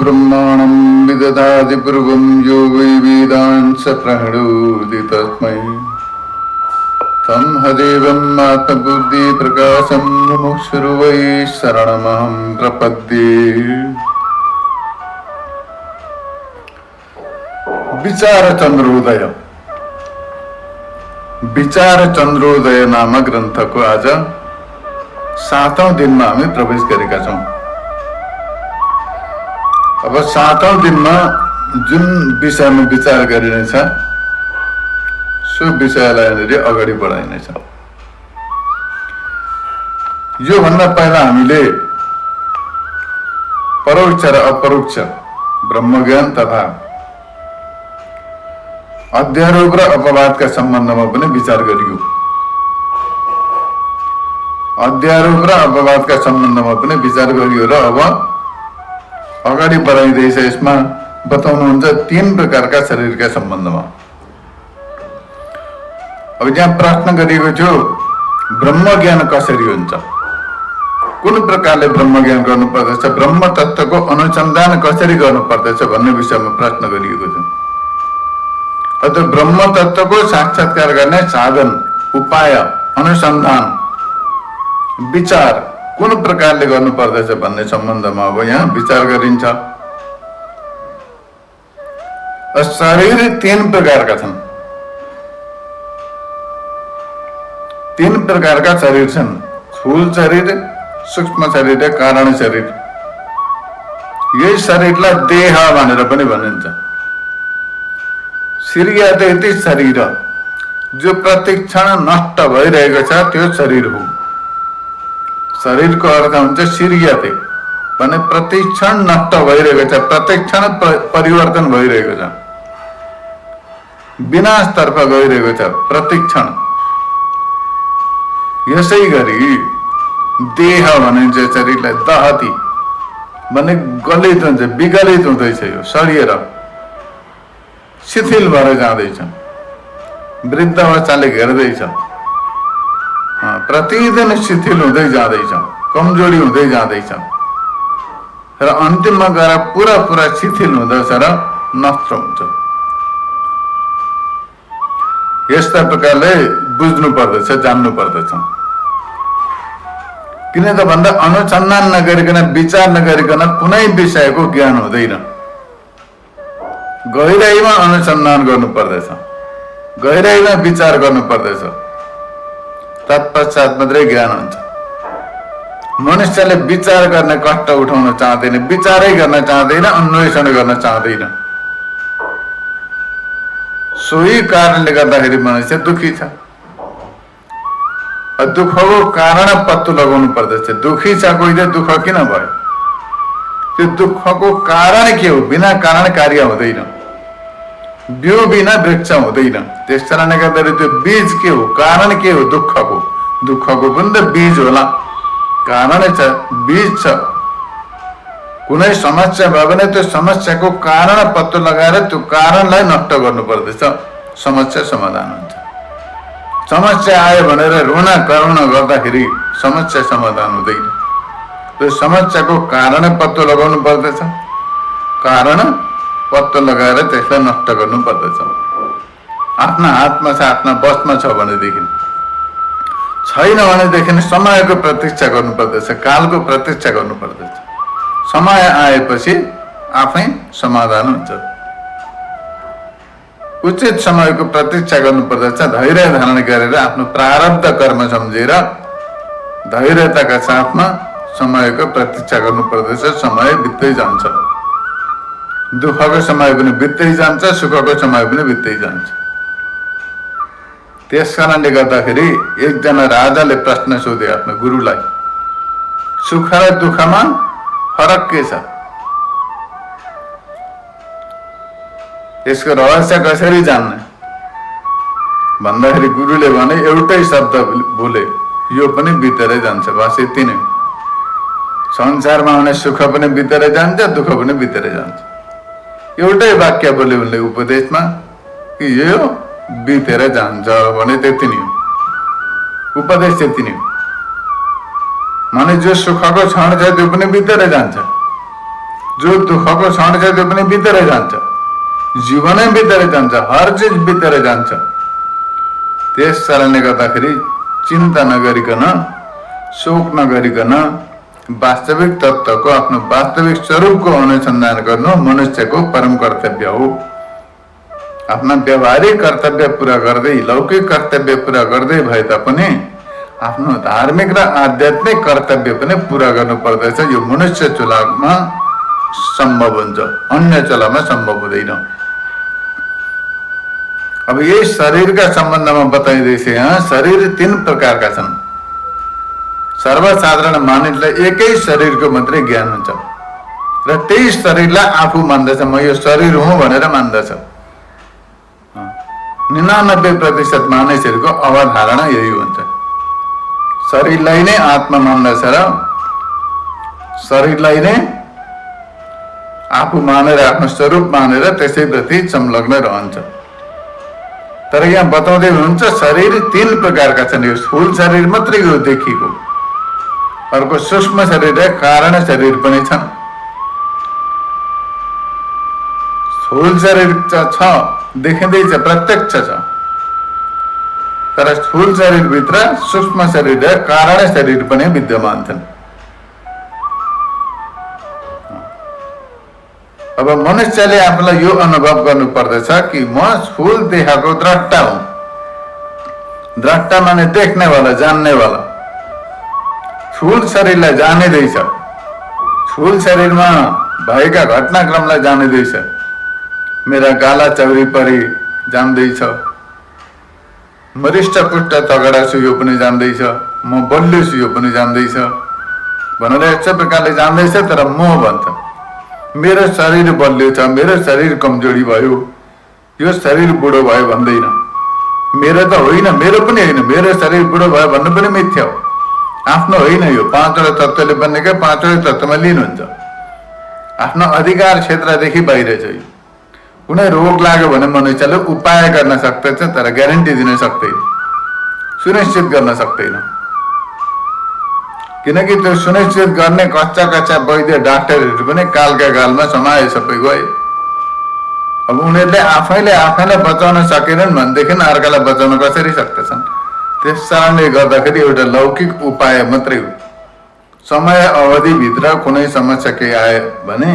ब्रह्माणं विदधाति पूर्वं यो वै वेदांस प्रणोति तस्मै तं हदेवम् आत्मबुद्धि प्रकाशं मुमुक्षुर् वै शरणमहं प्रपद्ये। विचार चन्द्रोदय नामक ग्रन्थको आज 7औं दिनमा हामी प्रवेश गरेका छौं। अब 7औं दिनमा जुन विषयमा विचार गरिनेछ सो विषयलाई अगाडि बढाइनेछ। यो भन्दा पहिला हामीले परोक्ष र अपरोक्ष ब्रह्मज्ञान तथा अध्यारोप र अपवादका सम्बन्धमा पनि विचार गरियो। अध्यारोप र अपवादका सम्बन्धमा पनि विचार गरियो र अब अगाडि बढाइँदैछ। यसमा बताउनुहुन्छ 3 प्रकारका शरीरका सम्बन्धमा। अब यहाँ प्रश्न गरिएको थियो ब्रह्मज्ञान कसरी हुन्छ, कुन प्रकारले ब्रह्मज्ञान गर्नुपर्दछ, ब्रह्म तत्त्वको अनुसन्धान कसरी गर्नुपर्दछ भन्ने विषयमा प्रश्न गरिएको थियो। अत ब्रह्म तत्त्वको साक्षात्कार गर्ने साधन, उपाय, अनुसन्धान, विचार कुन प्रकारले गर्नुपर्दछ भन्ने सम्बन्धमा अब यहाँ विचार गरिन्छ। शरीर 3 प्रकारका छन्। 3 प्रकारका शरीर छन्, स्थूल शरीर, सूक्ष्म शरीर, कारण शरीर। यही शरीरलाई देह भनेर पनि भनिन्छ। शिर्याते शरीर जो प्रत्येक क्षण नष्ट भइरहेको छ त्यो शरीर हो। शरीरको अर्थ हुन्छ शिर्याते भने प्रत्येक क्षण नष्ट भइरहेको छ, प्रत्येक क्षण परिवर्तन भइरहेको छ, विनाशतर्फ गइरहेको छ प्रत्येक क्षण। यसै गरी देह भनिन्छ शरीरलाई, दहती भने गलित हुन्छ, विगलित हुँदैछ, यो सडिएर शिथिल भएर जाँदैछ, वृद्धावस्थाले घेर्दैछ, प्रतिदिन शिथिल हुँदै जाँदैछ, कमजोरी हुँदै जाँदैछ र अन्तिममा गएर पुरा शिथिल हुँदछ र नष्ट हुन्छ। यस्ता प्रकारले बुझ्नु पर्दछ, जान्नु पर्दछ। किन त भन्दा अनुसन्धान नगरिकन, विचार नगरिकन कुनै विषयको ज्ञान हुँदैन। गहिराईमा अनुसन्धान गर्नु पर्दछ, गहिराईमा विचार गर्नु पर्दछ, तत्पश्चात मात्रै ज्ञान हुन्छ। मनुष्यले विचार गर्ने कष्ट उठाउन चाहँदैन, विचारै गर्न चाहँदैन, अन्वेषण गर्न चाहँदैन। सोही कारणले गर्दाखेरि मनुष्य दुखी छ। दुःखको कारण पत्तो लगाउनु पर्दछ। दुखी छ कोही त दुःख किन भयो, त्यो दुःखको कारण के हो? बिना कारण कार्य हुँदैन, बिउ बिना वृक्ष हुँदैन। त्यस कारणले गर्दाखेरि त्यो बीज के हो, कारण के हो? दुःखको पनि त बीज होला, कारण छ, बीज छ। कुनै समस्या भयो भने त्यो समस्याको कारण पत्तो लगाएर त्यो कारणलाई नष्ट गर्नु पर्दछ, समस्या समाधान हुन्छ। समस्या आयो भनेर रुना करुणा गर्दाखेरि समस्या समाधान हुँदैन। त्यो समस्याको कारण पत्तो लगाउनु पर्दछ, कारण पत्तो लगाएर त्यसलाई नष्ट गर्नु पर्दछ। आफ्ना हातमा छ, आफ्ना बसमा छ भनेदेखि, छैन भनेदेखि समयको प्रतीक्षा गर्नु पर्दछ, कालको प्रतीक्षा गर्नु पर्दछ। समय आएपछि आफै समाधान हुन्छ। उचित समयको प्रतीक्षा गर्नु पर्दछ। धैर्य धारण गरेर आफ्नो प्रारब्ध कर्म सम्झेर धैर्यताका साथमा समयको प्रतीक्षा गर्नु पर्दछ। समय बित्दै जान्छ, दुःखको समय पनि बित्दै जान्छ, सुखको समय पनि बित्दै जान्छ। त्यस कारणले गर्दाखेरि एकजना राजाले प्रश्न सोधे आफ्नो गुरुलाई, सुख र दुःखमा फरक के छ? यसको रहस्य कसरी जान्ने भन्दाखेरि गुरुले भने एउटै शब्द बोले, यो पनि बितेरै जान्छ, बस यति नै। संसारमा हुने सुख पनि बितेरै जान्छ, दुःख पनि बितेरै जान्छ। एउटै वाक्य बोले उनले उपदेशमा कि यो बितेर जान्छ भने त्यति नै हो, उपदेश त्यति नै हो। माने जो सुखको क्षण छ त्यो पनि बितेर जान्छ, जो दुःखको क्षण छ त्यो पनि बितेरै जान्छ, जीवनै बितेरै जान्छ, हर चिज बितेरै जान्छ। त्यस कारणले गर्दाखेरि चिन्ता नगरिकन, शोक नगरिकन वास्तविक तत्त्वको, आफ्नो वास्तविक स्वरूपको अनुसन्धान गर्नु मनुष्यको परम कर्तव्य हो। आफ्ना व्यवहारिक कर्तव्य पूरा गर्दै, लौकिक कर्तव्य पूरा गर्दै भए तापनि आफ्नो धार्मिक र आध्यात्मिक कर्तव्य पनि पूरा गर्नु पर्दछ। यो मनुष्य चुलामा सम्भव हुन्छ, अन्य चुलामा सम्भव हुँदैन। अब यही शरीरका सम्बन्धमा बताइँदैछ। यहाँ शरीर 3 प्रकारका छन्। सर्वसाधारण मानिसलाई एकै शरीरको मात्रै ज्ञान हुन्छ र त्यही शरीरलाई आफू मान्दछ, म यो शरीर हुँ भनेर मान्दछ। 99% मानिसहरूको अवधारणा यही हुन्छ। शरीरलाई नै आत्मा मान्दछ र शरीरलाई नै आफू मानेर, आफ्नो स्वरूप मानेर त्यसैप्रति संलग्न रहन्छ। तर यहाँ बताउँदै हुनुहुन्छ शरीर 3 प्रकारका छन्। यो स्थूल शरीर मात्रै हो देखिएको, अर्को सूक्ष्म शरीर र कारण शरीर पनि छन्। स्थूल शरीर छ, देखिँदैछ, प्रत्यक्ष छ, तर स्थूल शरीरभित्र सूक्ष्म शरीर र कारण शरीर पनि विद्यमान छन्। अब मनुष्यले आफूलाई यो अनुभव गर्नु पर्दछ कि म स्थूल देहको द्रष्टा हुँ। द्रष्टा माने देख्नेवाला, जान्नेवाला। स्थूल शरीरलाई जानिँदैछ, स्थूल शरीरमा भएका घटनाक्रमलाई जानिँदैछ। मेरा गाला चौरी परी जान्दैछ, म हृष्टपुष्ट तगडा छु यो पनि जान्दैछ, म बलियो छु यो पनि जान्दैछ भनेर यस्तै प्रकारले जान्दैछ। तर मोह भन्छ मेरो शरीर बलियो छ, मेरो शरीर कमजोरी भयो, यो शरीर बुढो भयो भन्दैन। मेरो त होइन, मेरो पनि होइन, मेरो शरीर बुढो भयो भन्नु पनि मिथ्या हो, आफ्नो होइन। यो 5वटा तत्त्वले बनेका 5वटा तत्त्वमा लिनुहुन्छ। आफ्नो अधिकार क्षेत्रदेखि बाहिर छ। कुनै रोग लाग्यो भने मनुष्यले उपाय गर्न सक्दछ, तर ग्यारेन्टी दिन सक्दैन, सुनिश्चित गर्न सक्दैन। किनकि त्यो सुनिश्चित गर्ने कच्चा वैद्य डाक्टरहरू पनि कालका कालमा समाए सबै गए। अब उनीहरूले आफैलाई बचाउन सकेनन् भनेदेखि अर्कालाई बचाउन कसरी सक्दछन्? त्यस कारणले गर्दाखेरि एउटा लौकिक उपाय मात्रै हो। समय अवधिभित्र कुनै समस्या केही आयो भने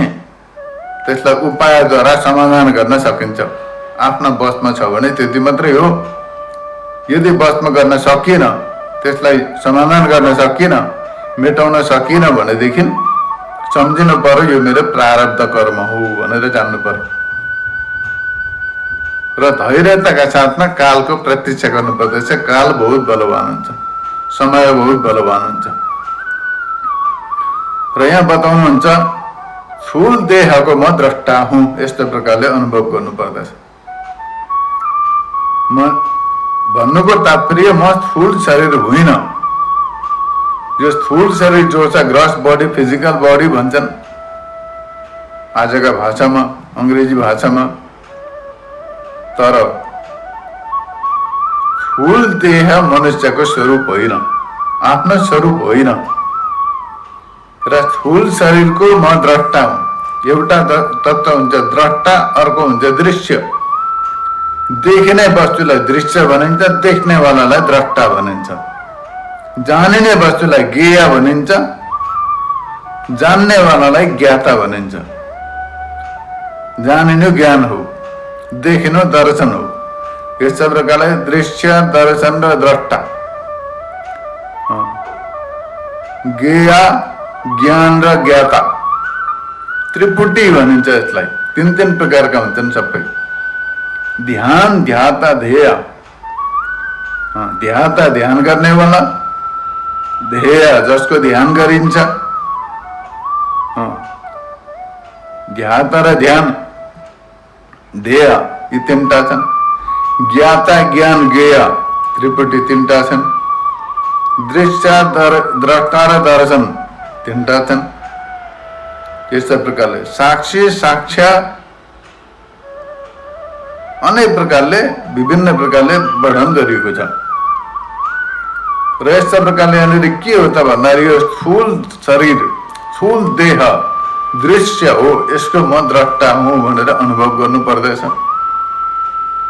त्यसलाई उपायद्वारा समाधान गर्न सकिन्छ। आफ्ना बसमा छ भने त्यति मात्रै हो। यदि बसमा गर्न सकिएन, त्यसलाई समाधान गर्न सकिएन, मेटाउन सकिएन भनेदेखि सम्झिनु पर्यो यो मेरो प्रारब्ध कर्म हो भनेर जान्नु पर्यो र धैर्यताका साथमा कालको प्रतीक्षा गर्नुपर्दछ। काल बहुत बलवान हुन्छ, समय बहुत बलवान हुन्छ। र यहाँ बताउनुहुन्छ स्थूल देहको म द्रष्टा हुँ, यस्तो प्रकारले अनुभव गर्नुपर्दछ। म भन्नुको तात्पर्य म स्थूल शरीर होइन। यो स्थूल शरीर जो छ ग्रस बडी, फिजिकल बडी भन्छन् आजका भाषामा, अङ्ग्रेजी भाषामा। तर स्थूल देह मनुष्यको स्वरूप होइन, आफ्नो स्वरूप होइन। र स्थूल शरीरको म द्रष्टा हुँ। एउटा तत्त्व हुन्छ द्रष्टा, अर्को हुन्छ दृश्य। देखिने वस्तुलाई दृश्य भनिन्छ, देख्नेवालालाई द्रष्टा भनिन्छ। जानिने वस्तुलाई ज्ञेय भनिन्छ, जान्नेवालालाई ज्ञाता भनिन्छ। जानिनु ज्ञान हो, देखिनु दर्शन हो। यस प्रकारले दृश्य, दर्शन र द्रष्टा, ज्ञेय, ज्ञान र ज्ञाता, त्रिपुटी भनिन्छ यसलाई। 3 प्रकारका हुन्छन् सबै। ध्यान, ध्याता, ध्येय। ध्याता ध्यान गर्नेवाला, ध्येय जसको ध्यान गरिन्छ। ध्याता र ध्यान, ध्येय यी 3टा छन्। ज्ञाता, ज्ञान, ज्ञेय त्रिपुटी 3टा छन्। दृश्य, द्रष्टा र दर्शन 3टा छन्। यस्तै प्रकारले साक्षी, साक्ष्य अनेक प्रकारले, विभिन्न प्रकारले वर्णन गरिएको छ। र यस्ता प्रकारले यहाँनिर के हो त भन्दाखेरि यो स्थूल शरीर, स्थूल देह दृश्य हो, यसको म द्रष्टा हुँ भनेर अनुभव गर्नु पर्दछ।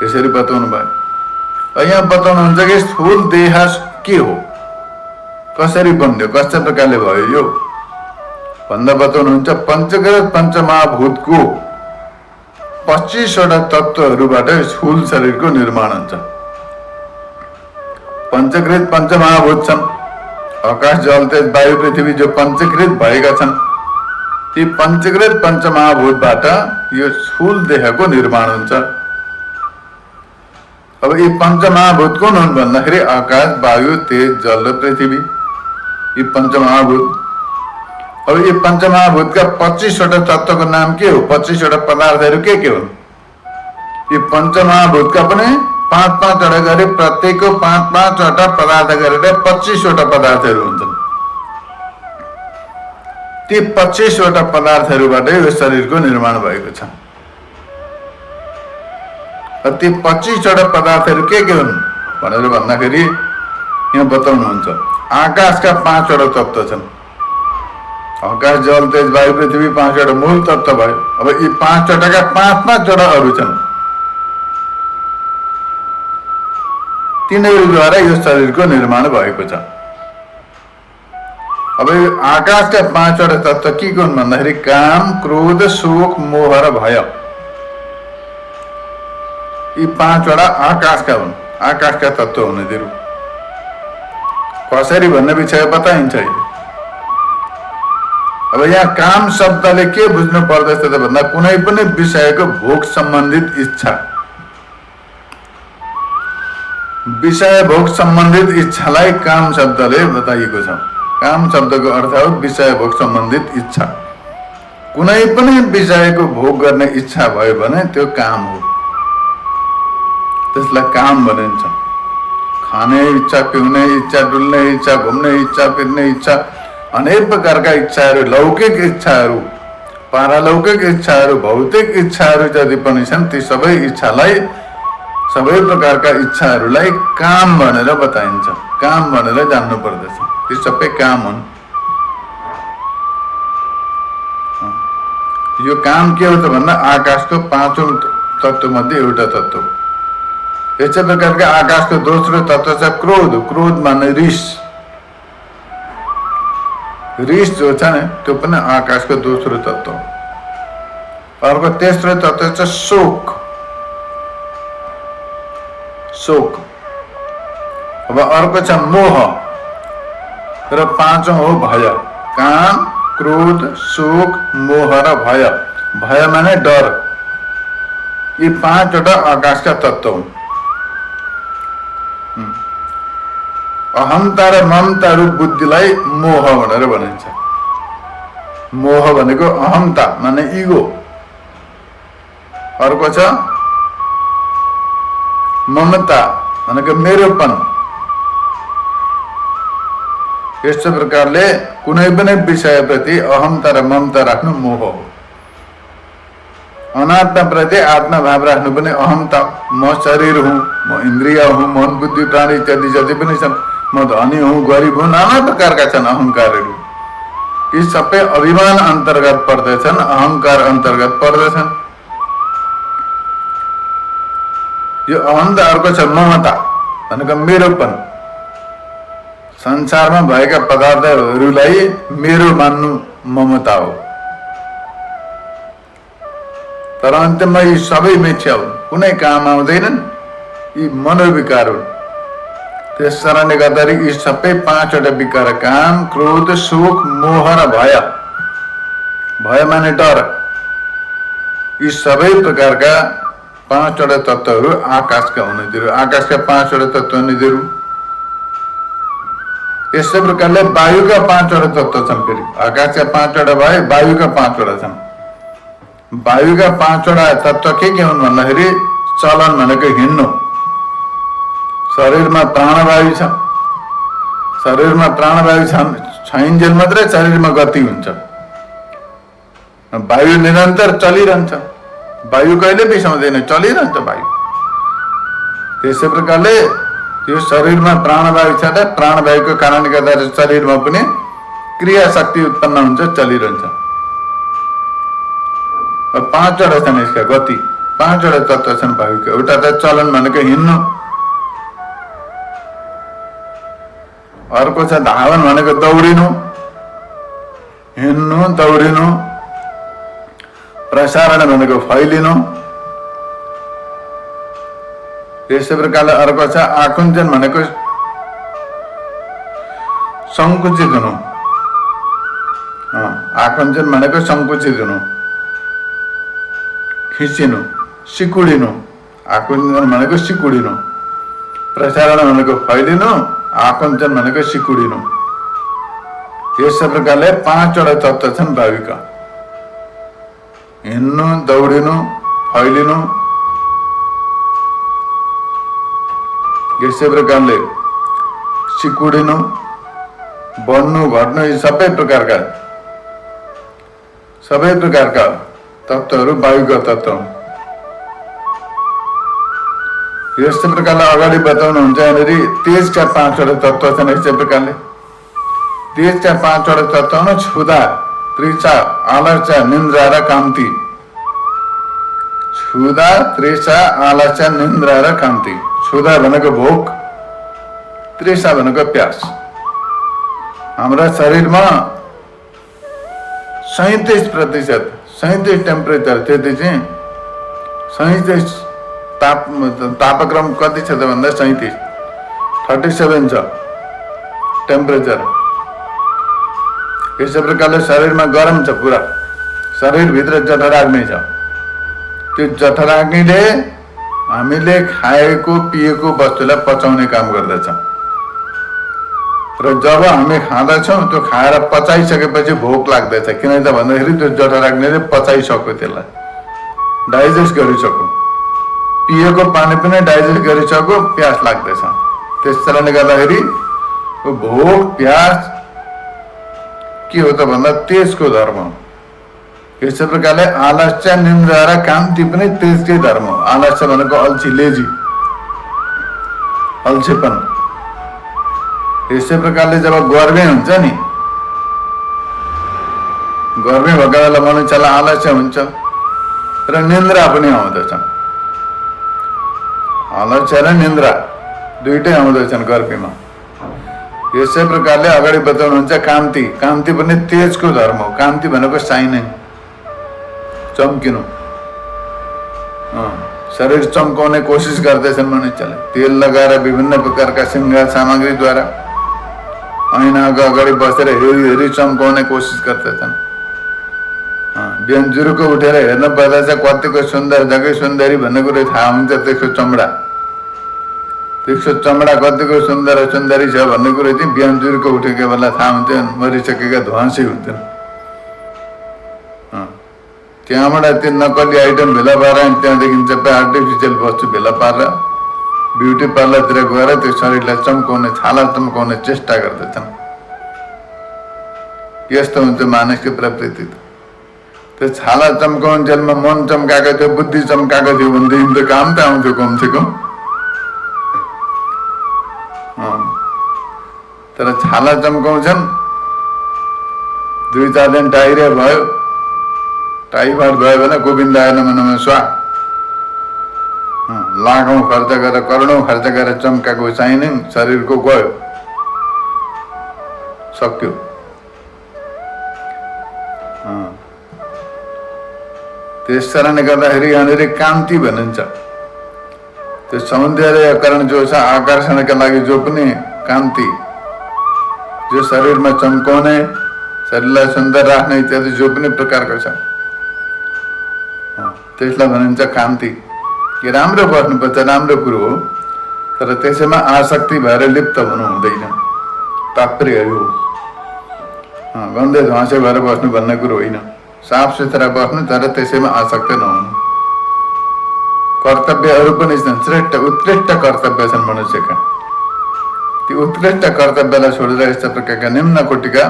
यसरी बताउनु भयो। यहाँ बताउनुहुन्छ कि स्थूल देह के हो, कसरी बन्यो, कस्ता प्रकारले भयो यो भन्दा बताउनुहुन्छ पञ्चकृत पञ्चमहाभूतको 25वटा तत्त्वहरूबाट स्थूल शरीरको निर्माण हुन्छ। पञ्चकृत पञ्चमहाभूत छन्, आकाश जल तेज वायु पृथ्वी जो पञ्चकृत भएका छन्, ती पञ्चकृत पञ्चमहाभूतबाट यो स्थूल देहको निर्माण हुन्छ। अब यी पञ्चमहाभूत कुन हुन् भन्दाखेरि आकाश वायु तेज जल र पृथ्वी, यी पञ्चमहाभूत। अब यी पञ्चमहाभूतका 25वटा तत्त्वको नाम के हो, 25वटा पदार्थहरू के हुन्? यी पञ्चमहाभूतका पनि 5-5वटा गरी प्रत्येकको 5-5वटा पदार्थ गरेर 25वटा पदार्थहरू हुन्छन्। ती 25वटा पदार्थहरूबाट यो शरीरको निर्माण भएको छ। ती 25वटा पदार्थहरू के हुन् भनेर भन्दाखेरि यहाँ बताउनुहुन्छ आकाशका 5वटा तत्त्व छन्। आकाश जल तेज वायु पृथ्वी 5वटा मूल तत्त्व भयो। अब यी 5वटाका 5-5वटा अरू छन्, तिनीहरूद्वारा यो शरीरको निर्माण भएको छ। अब यो आकाशका 5वटा तत्त्व के हुन् भन्दाखेरि काम क्रोध शोक मोह र भय, यी 5वटा आकाशका हुन्, आकाशका तत्त्व हुन् तिनीहरू। कसरी भन्ने विषय बताइन्छ। अब यहाँ काम शब्दले के बुझ्नु पर्दछ त भन्दा कुनै पनि विषयको भोग सम्बन्धित इच्छा, विषय भोग सम्बन्धित इच्छालाई काम शब्दले बताइएको छ। काम शब्दको अर्थ हो विषय भोग सम्बन्धित इच्छा। कुनै पनि विषयको भोग गर्ने इच्छा भयो भने त्यो काम हो, त्यसलाई काम भनिन्छ। खाने इच्छा, पिउने इच्छा, डुल्ने इच्छा, घुम्ने इच्छा, फिर्ने इच्छा, अनेक प्रकारका इच्छाहरू, लौकिक इच्छाहरू, पारलौकिक इच्छाहरू, भौतिक इच्छाहरू जति पनि छन् ती सबै इच्छालाई, सबै प्रकारका इच्छाहरूलाई काम भनेर बताइन्छ। काम भनेर जान्नु पर्दछ, ती सबै काम हुन्। यो काम के हो त भन्दा आकाशको 5औं तत्त्व मध्ये एउटा तत्त्व। यस्तै प्रकारका आकाशको दोस्रो तत्त्व छ क्रोध। क्रोध माने रिस, रिस जो छ नि त्यो पनि आकाशको दोस्रो तत्त्व। अर्को तेस्रो तत्त्व छ शोक, शोक। अब अर्को छ मोह र 5औं हो भय। काम क्रोध शोक मोह र भय। भय माने डर। यी 5वटा आकाशका तत्त्व हुन्। अहंता र ममता रूप बुद्धिलाई मोह भनेर भनिन्छ। मोह भनेको अहंता माने इगो। अर्को छ ममता भनेको मेरोपन। यस्तो प्रकारले कुनै पनि विषयप्रति अहंता र ममता राख्नु मोह हो। अनात्मा प्रति आत्मा भाव राख्नु पनि अहंता। म शरीर हुँ, म इन्द्रिय हुँ, मन बुद्धि प्राणी इत्यादि जति पनि छन्, म धनी हुँ गरिब हुँ, नाना प्रकारका छन् अहंकारहरू। यी सबै अभिमान अन्तर्गत पर्दछन्, अहंकार अन्तर्गत पर्दछन्। यो अहंता। अर्को छ ममता भनेको मेरोपन। संसारमा भएका पदार्थहरूलाई मेरो मान्नु ममता हो। तर अन्त्यमा यी सबै मिथ्या हुन्, कुनै काम आउँदैनन्, यी मनोविकार हुन्। त्यस कारणले गर्दाखेरि यी सबै 5वटा विकार काम क्रोध शोक मोह र भय, भय माने डर, यी सबै प्रकारका 5वटा तत्त्वहरू आकाशका हुन्। तिनीहरू आकाशका 5वटा तत्त्व हुन् तिनीहरू। यस्तै प्रकारले वायुका 5वटा तत्त्व छन्। फेरि आकाशका 5वटा भए वायुका 5वटा छन्। वायुका 5वटा तत्त्व के हुन् भन्दाखेरि चलन भनेको हिँड्नु। शरीरमा प्राणवायु छ, शरीरमा प्राणवायु छैन्जेल मात्रै शरीरमा गति हुन्छ। वायु निरन्तर चलिरहन्छ, वायु कहिले बिसाउँदैन, चलिरहन्छ वायु। त्यसै प्रकारले यो शरीरमा प्राणवायु छ त प्राणवायुको कारणले गर्दा शरीरमा पनि क्रिया शक्ति उत्पन्न हुन्छ, चलिरहन्छ। पाँचवटा छन् यसका गति, पाँचवटा तत्त्व छन् वायुका। एउटा त चलन भनेको हिँड्नु, अर्को छ धावन भनेको दौडिनु, हिँड्नु दौडिनु, प्रसारण भनेको फैलिनु। यस्तै प्रकारले अर्को छ आकुञ्चन भनेको संकुचित हुनु, आकुञ्चन भनेको संकुचित हुनु, खिचिनु, सिकुडिनु। आकुञ्चन भनेको सिकुडिनु, प्रसारण भनेको फैलिनु, आकुञ्चन भनेको सिकुडिनु। यस प्रकारले पाँचवटा तत्त्व छन् वायुका, हिँड्नु दौडिनु फैलिनु। यसै प्रकारले सिकुडिनु बढ्नु घट्नु, यी सबै प्रकारका तत्त्वहरू वायुका तत्त्व हुन्। यस्तै प्रकारले अगाडि बताउनुहुन्छ यहाँनिर तेजका पाँचवटा तत्त्व छन्। यसै प्रकारले तेजका पाँचवटा तत्त्व हुन् क्षुधा, तृषा, आलस्य, निन्द्रा र कान्ति। क्षुधा, तृषा, आलस्य, निन्द्रा र कान्ति। क्षुधा भनेको भोक, तृषा भनेको प्यास। हाम्रा शरीरमा 37% 37 टेम्परेचर, त्यति चाहिँ 37 तापक्रम कति छ त भन्दा 37 छ टेम्परेचर। यसै प्रकारले शरीरमा गरम छ, पुरा शरीरभित्र जठराग्नि छ। त्यो जठराग्निले हामीले खाएको पिएको वस्तुलाई पचाउने काम गर्दछ र जब हामी खाँदछौँ त्यो खाएर पचाइसकेपछि भोक लाग्दछ। किन त भन्दाखेरि त्यो जठराग्निले पचाइसक्यो, त्यसलाई डाइजेस्ट गरिसक्यो, पिएको पानी पनि डाइजेस्ट गरिसक्यो, प्यास लाग्दछ। त्यस कारणले गर्दाखेरि भोक प्यास के हो त भन्दा तेजको धर्म। यसै प्रकारले आलस्य, निन्द्रा र कान्ति पनि तेजकै धर्म। आलस्य भनेको अल्छी, लेजी, अल्छेपन। यसै प्रकारले जब गर्मी हुन्छ नि, गर्मी भएको बेला मनुष्यलाई आलस्य हुन्छ र निन्द्रा पनि आउँदछ। आलस्य र निन्द्रा दुइटै आउँदछन् गर्मीमा। यसै प्रकारले अगाडि बताउनुहुन्छ कान्ति। कान्ति पनि तेजको धर्म हो। कान्ति भनेको साइनिङ, चम्किनु। शरीर चम्काउने कोसिस गर्दैछन् मनुष्यले, तेल लगाएर विभिन्न प्रकारका श्रृङ्गार सामग्रीद्वारा ऐनाको अगाडि बसेर हेरी हेरी चम्काउने कोसिस गर्दैछन्। बिहान जुरुको उठेर हेर्न पर्दा चाहिँ कतिको सुन्दर, जग्गै सुन्दरी भन्ने कुरो थाहा हुन्छ। त्यसको चमडा कतिको सुन्दर सुन्दरी छ भन्ने कुरो चाहिँ बिहान जुरुको उठेको बेला थाहा हुन्छ। मरिसकेका ध्वाँसी हुन्छन्। त्यहाँबाट त्यो नकली आइटम भेला पारेर, त्यहाँदेखि सबै आर्टिफिसियल वस्तु भेला पारेर ब्युटी पार्लरतिर गएर त्यो शरीरलाई चम्काउने, छाला चम्काउने चेष्टा गर्दछन्। यस्तो हुन्छ मानिसको प्रवृत्ति। त्यो छाला चम्काउन्जेलमा मन चम्काएको थियो, बुद्धि चम्काएको थियो भनेदेखि त काम त आउँथ्यो कमसेकम। तर छाला चम्काउँछन्, 2-4 दिन डाइरिया भयो, टाइफाइड भयो भने गोविन्दाय नमः नमः स्वाहा, लाखौँ खर्च गरेर करोडौँ खर्च गरेर चम्काएको चाहिने शरीरको गयो, सक्यो। त्यस कारणले गर्दाखेरि यहाँनिर कान्ति भनिन्छ। त्यो सौन्दर्यकरण जो छ, आकर्षणका लागि जो पनि कान्ति, जो शरीरमा चम्काउने, शरीरलाई सुन्दर राख्ने इत्यादि जो पनि प्रकारको छ, त्यसलाई भनिन्छ कान्ति। यो राम्रो बस्नुपर्छ, राम्रो कुरो हो, तर त्यसैमा आसक्ति भएर लिप्त हुनु हुँदैन। तात्पर्य हो गन्धे ध्वाँसे भएर बस्नु भन्ने कुरो होइन। साफ सुथरा बस्नु, तर त्यसैमा आसक्त नहुनु। कर्तव्यहरू पनि छन्, श्रेष्ठ उत्कृष्ट कर्तव्य छन् मनुष्यका। ती उत्कृष्ट कर्तव्यलाई छोडेर यस्ता प्रकारका निम्न कोटिका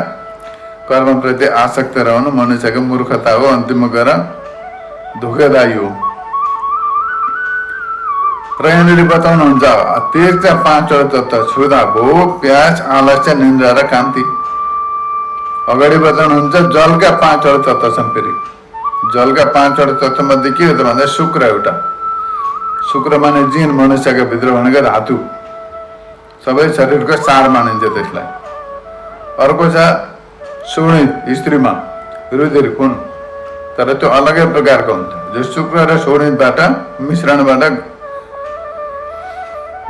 कर्मप्रति आसक्त रहनु मनुष्यको मूर्खता हो, अन्तिममा गएर धोकादायी हो। र यहाँनिर बताउनुहुन्छ तेजका 5वटा तत्त्व क्षुधा, भोक, प्यास, आलस्य, निन्द्रा र कान्ति। अगाडि बताउनुहुन्छ जलका 5वटा तत्त्व छन्। फेरि जलका 5 वटा तत्व मध्ये के हो त भन्दा शुक्र एउटा। शुक्र माने जिन मनुष्यका भित्र भनेको धातु, सबै शरीरको सार मानिन्छ त्यसलाई। अर्को छ शोणित स्त्रीमा रुधिर खून, तर त्यो अलगै प्रकारको हुन्छ, जो शुक्र र शोणितबाट मिश्रणबाट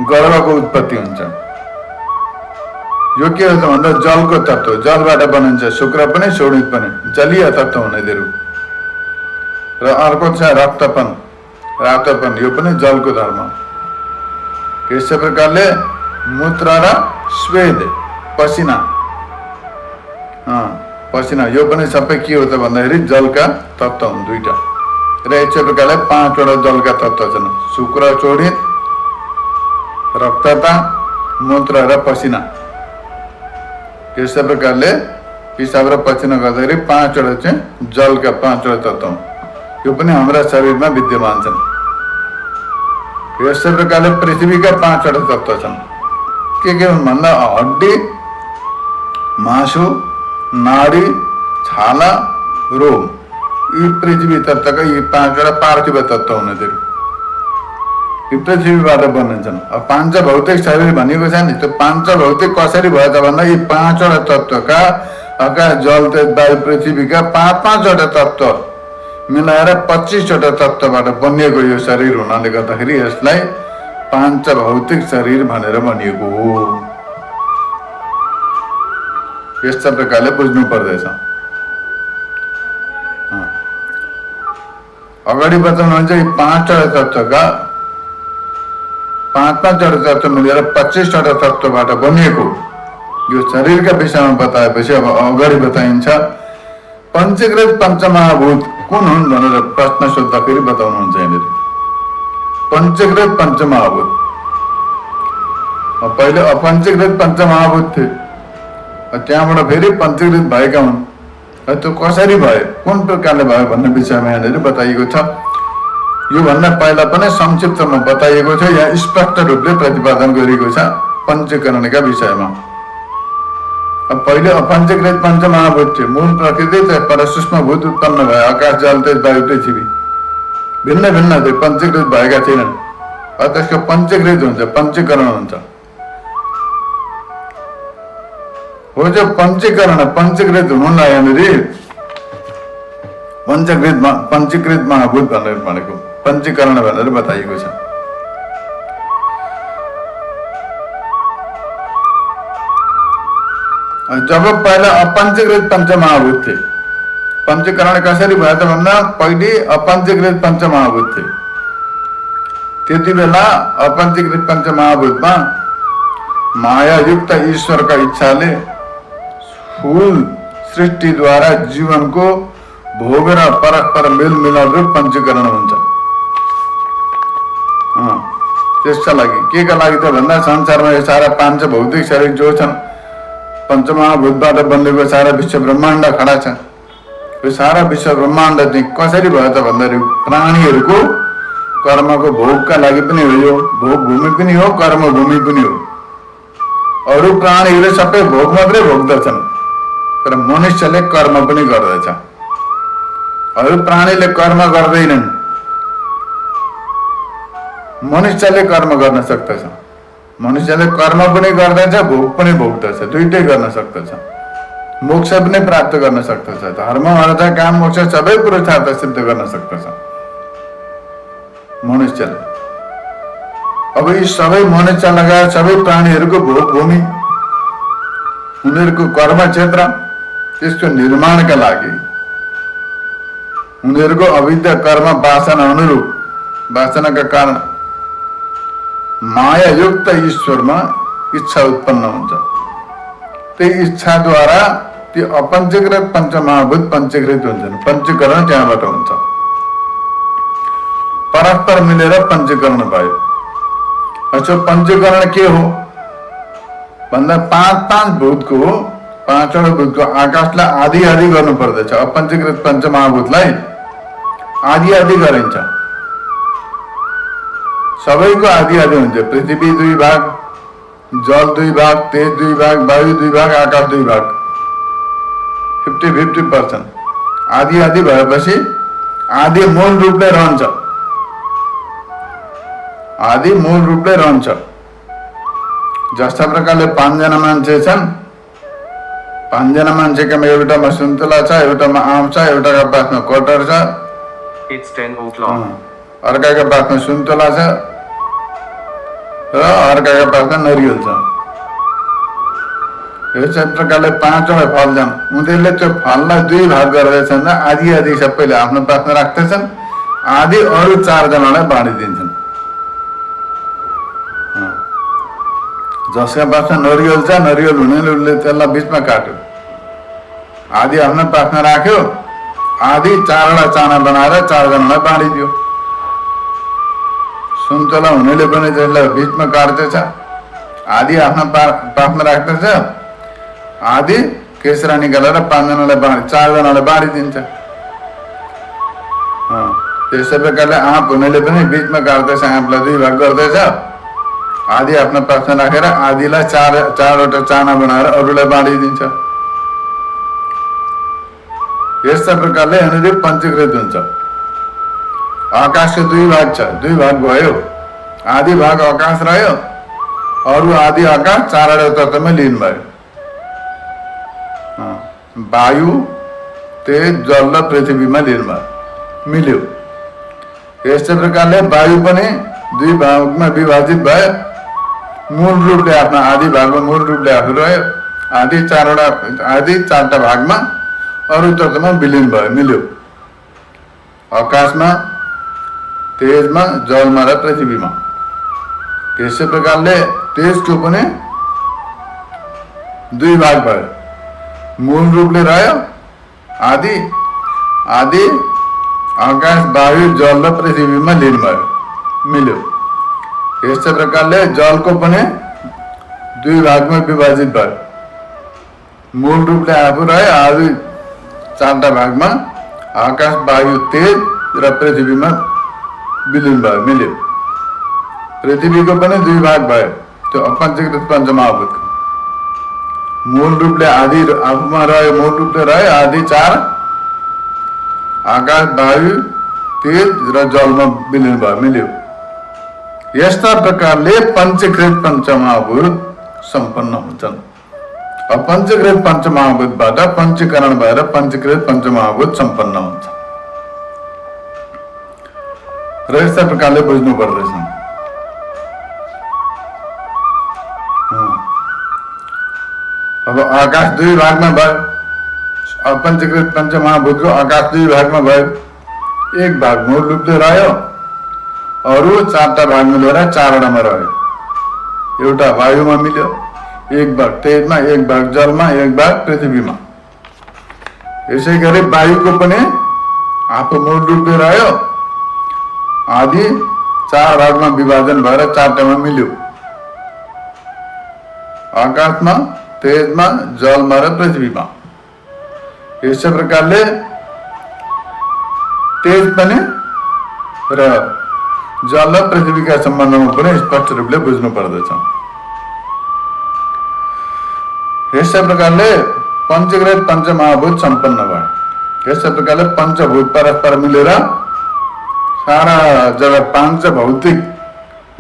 गर्भको उत्पत्ति हुन्छ। यो के हो त भन्दा जलको तत्व, जलबाट बनिन्छ शुक्र पनि शोणित पनि, जलीय तत्व हुने दिरु। र अर्को छ रक्तपन, रातोपन, यो पनि जलको धर्म। यसै प्रकारले मूत्र र स्वेद पसिना, पसिना यो पनि सबै के हो त भन्दाखेरि जलका तत्व हुन् दुईटा। र यसै प्रकारले 5 वटा जलका तत्व छन्, शुक्र शोणित, रक्तता, मूत्र र पसिना। यसै प्रकारले पिसाब र पसिना गर्दाखेरि 5 वटा चाहिँ जलका 5 वटा तत्व, यो पनि हाम्रा शरीरमा विद्यमान छन्। यसै प्रकारले पृथ्वीका 5 वटा तत्व छन्। के हुन् भन्दा हड्डी, मासु, नाडी, छाला, रोम, यी पृथ्वी तत्वका यी 5 वटा पार्थिव तत्व हुने दिरु। यी पृथ्वीबाट बनिन्छन्। अब पाञ्चभौतिक शरीर भनेको छ नि, त्यो पाञ्चभौतिक कसरी भयो त भन्दा यी 5 वटा तत्वका आकाश, जल, तेज, वायु, पृथ्वीका 5 वटा तत्व मिलाएर 25 वटा तत्वबाट बनिएको यो शरीर हुनाले गर्दाखेरि यसलाई पाञ्चभौतिक शरीर भनेर भनिएको हो। यस्ता प्रकारले बुझ्नु पर्दैछ। अगाडि बताउनुहुन्छ यी 5 वटा तत्वका 5 वटा तत्व मिलेर 25 वटा तत्वबाट बनिएको यो शरीरका विषयमा बताएपछि अब अगाडि बताइन्छ पञ्चीकृत पञ्चमहाभूत कुन हुन् भनेर प्रश्न सोद्धाखेरि बताउनुहुन्छ यहाँनिर। पञ्चीकृत पञ्चमहाभूत, पहिले अपञ्चीकृत पञ्चमहाभूत थिए, त्यहाँबाट फेरि पञ्चीकृत भएका हुन्। त्यो कसरी भए, कुन प्रकारले भयो भन्ने विषयमा यहाँनिर बताइएको छ। यो भन्दा पहिला पनि संक्षिप्तमा बताइएको छ, यहाँ स्पष्ट रूपले प्रतिपादन गरिएको छ पञ्चीकरणका विषयमा। अब पहिले अपञ्चीकृत पञ्चमहाभूत थियो, मूल प्रकृति पर सूक्ष्म भूत उत्पन्न भयो, आकाश, जल, तेज, वायु, पृथ्वी भिन्न भिन्न थिए, पञ्चीकृत भएका थिएनन्। त्यसको पञ्चीकृत हुन्छ, पञ्चीकरण हुन्छ। हो जो पञ्चीकृत हुनुलाई यहाँनिर पञ्चीकृत महाभूत भनेर भनेको, पञ्चीकरण भनेर बताइएको छ। जब पहिला अपञ्चीकृत पञ्चमहाभूत थिए, पञ्चीकरण कसरी भयो त भन्दा पहिले अपञ्चीकृत पञ्चमहाभूत थिए। त्यति बेला अपञ्चीकृत पञ्चमहाभूतमा मायायुक्त ईश्वरका इच्छाले फूल सृष्टिद्वारा जीवनको भोग र परस्पर मेलमिलाप रूप पञ्चीकरण हुन्छ। त्यसका लागि के का लागि त भन्दा संसारमा यो सारा पाञ्चभौतिक शरीर जो छन्, पञ्चमहाभूतबाट बनेको सारा विश्व ब्रह्माण्ड खडा छ। यो सारा विश्व ब्रह्माण्ड चाहिँ कसरी भयो त भन्दाखेरि प्राणीहरूको कर्मको भोगका लागि पनि हो, यो भोग भूमि पनि हो, कर्म भूमि पनि हो। अरू प्राणीहरूले सबै भोग मात्रै भोग्दछन्, तर मनुष्यले कर्म पनि गर्दछ। अरू प्राणीले कर्म गर्दैनन्, मनुष्यले कर्म गर्न सक्दछ। मनुष्यले कर्म पनि गर्दछ, भोग पनि भोग्दछ, दुइटै गर्न सक्दछ, मोक्ष पनि प्राप्त गर्न सक्दछ, धर्म अर्थ काम मोक्ष सबै पुरुषार्थ सिद्ध गर्न सक्दछ मनुष्यले। अब यी सबै मनुष्य लगायत सबै प्राणीहरूको भोग भूमि, उनीहरूको कर्म क्षेत्र, त्यसको निर्माणका लागि उनीहरूको अविद्या कर्म वासना अनुरूप वासनाका कारण मायायुक्त ईश्वरमा इच्छा उत्पन्न हुन्छ। त्यही इच्छाद्वारा त्यो अपञ्चीकृत पञ्चमहाभूत पञ्चीकृत हुन्छन्। पञ्चीकरण त्यहाँबाट हुन्छ, परस्पर मिलेर पञ्चीकरण भयो। अच्छा, पञ्चीकरण के हो भन्दा 5 भूतको, 5 वटा भूतको आकाशलाई आदि आदि गर्नु पर्दछ। अपञ्चीकृत पञ्चमहाभूतलाई आदि आदि गरिन्छ, सबैको आदि आदि हुन्छ। पृथ्वी 2 भाग, जल 2 भाग, तेज 2 भाग, वायु 2 भाग, आकाश 2 भाग, 50-50% आदि आदि भएपछि आदि मूल रूपले रहन्छ, आदि मूल रूपले रहन्छ। जस्ता प्रकारले 5 जना मान्छे छन्, 5 जना मान्छेकोमा एउटामा सुन्तला छ, एउटामा आँप छ, एउटाको पासमा कटहर छ, अर्काको पासमा सुन्तला छ र अर्काको पासमा नरिवल छ। यस्तै प्रकारले 5 वटा फल छन्। उनीहरूले त्यो फललाई 2 भाग गर्दैछन्, आधी आधी सबैले आफ्नो पासमा राख्दछन्, आधी अरू 4 जनालाई बाँडिदिन्छन्। जसका पासमा नरिवल छ, नरिवल हुनेले उसले त्यसलाई बिचमा काट्यो, आधी आफ्नो पासमा राख्यो, आधी 4 वटा चाना बनाएर 4 जनालाई बाँडिदियो। सुन्तला हुनेले पनि त्यसलाई बिचमा काट्दछ, आधी आफ्नो पासमा राख्दछ, आधी केसरा निकालेर 5 जनालाई 4 जनालाई बाँडिदिन्छ। त्यसै प्रकारले आँप हुनेले पनि बिचमा काट्दछ, आँपलाई 2 भाग गर्दछ, आधी आफ्नो पासमा राखेर आधीलाई 4 वटा चाना बनाएर अरूलाई बाँडिदिन्छ। यस्ता प्रकारले यहाँनिर पञ्चीकृत हुन्छ। आकाशको 2 भाग छ, 2 भाग भयो, आधी भाग आकाश रह्यो, अरू आधी आकाश 4 वटा तत्त्वमा लीन भयो। वायु, तेज, जल र पृथ्वीमा लीन भयो, मिल्यो। यस्तै प्रकारले वायु पनि 2 भागमा विभाजित भयो। मूल रूपले आफ्नो आधी भागमा मूल रूपले आफू रह्यो, आधी 4टा भागमा अरू तत्त्वमा विलीन भयो, मिल्यो। आकाशमा, तेजमा, जलमा र पृथ्वीमा। त्यसै प्रकारले तेजको पनि 2 भाग भयो। मूल रूपले रह्यो, आधी आकाश, वायु, जल र पृथ्वीमा लीन भयो, मिल्यो। यस्तै प्रकारले जलको पनि 2 भागमा विभाजित भयो। मूल रूपले आफू रह्यो, आधी 4टा भागमा आकाश, वायु, तेज र पृथ्वीमा विलीन भयो, मिल्यो। पृथ्वीको पनि 2 भाग भयो, त्यो अपञ्चीकृत पञ्चमहाभूतको। मूल रूपले आधी आफूमा रह्यो, मूल रूपले रह्यो, आधी 4 आकाश, वायु, तेज र जलमा विलीन भयो, मिल्यो। यस्ता प्रकारले पञ्चीकृत पञ्चमहाभूत सम्पन्न हुन्छन्। अपञ्चीकृत पञ्चमहाभूतबाट पञ्चीकरण भएर पञ्चीकृत पञ्चमहाभूत सम्पन्न हुन्छ र यस्ता प्रकारले बुझ्नु पर्दछ। अब आकाश 2 भागमा भयो, अपञ्चीकृत पञ्चमहाभूतको आकाश 2 भागमा भयो। 1 भाग मूल रूपले रह्यो, अरू 4टा भाग मिलेर 4 वटामा रह्यो। एउटा वायुमा मिल्यो, 1 भाग तेजमा, 1 भाग जलमा, 1 भाग पृथ्वीमा। यसै गरी वायुको पनि आफू मूल रूपले रह्यो, आधी 4 भागमा विभाजन भएर 4टामा मिल्यो। आकाशमा, तेजमा, जलमा र पृथ्वीमा। यसै प्रकारले तेज पनि र जल र पृथ्वीका सम्बन्धमा पनि स्पष्ट रूपले बुझ्नु पर्दछ। यसै प्रकारले पञ्चीकृत पञ्चमहाभूत सम्पन्न भयो। यसै प्रकारले पञ्चभूत परस्पर मिलेर सारा जगत 5 भौतिक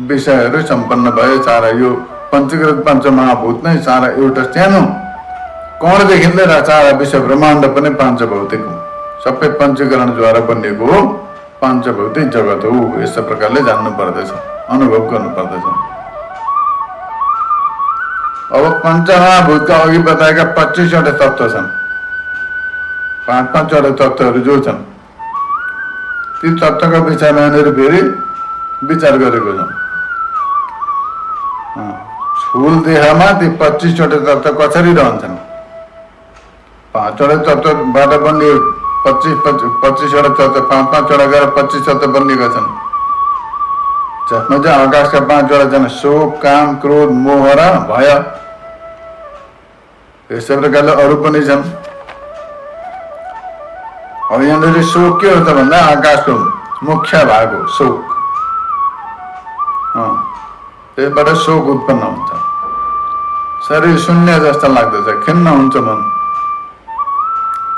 विषयहरू सम्पन्न भयो। सारा यो पञ्चीकृत पञ्चमहाभूत नै सारा एउटा सानो कणदेखि लिएर सारा विश्व ब्रह्माण्ड पनि 5 भौतिक हो। सबै पञ्चीकरणद्वारा बनिएको हो, 5 भौतिक जगत हो। यस्तो प्रकारले जान्नु पर्दछ, अनुभव गर्नु पर्दछ। अब पञ्चमहाभूतका अघि बताएका 25 वटा तत्त्व छन्। 5-5 वटा तत्त्वहरू जो छन्, ती तत्त्वका विषयमा यहाँनिर फेरि विचार गरेको छ। स्थूल देहमा ती 25 वटा तत्त्व कसरी रहन्छन्? 5 वटा तत्त्वबाट बनिए 25 वटा तत्त्व, 5-5 वटा गरेर 25 तत्त्व बनिएका छन्। जसमा चाहिँ आकाशका 5 वटा छन्: शोक, काम, क्रोध, मोह र भय। यस्तै प्रकारले अरू पनि छन्। अब यहाँनिर शोक के हो त भन्दा आकाशको मुख्य भाग हो शोक। त्यसबाट शोक उत्पन्न हुन्छ, शरीर शून्य जस्तो लाग्दछ, खिन्न हुन्छ मन।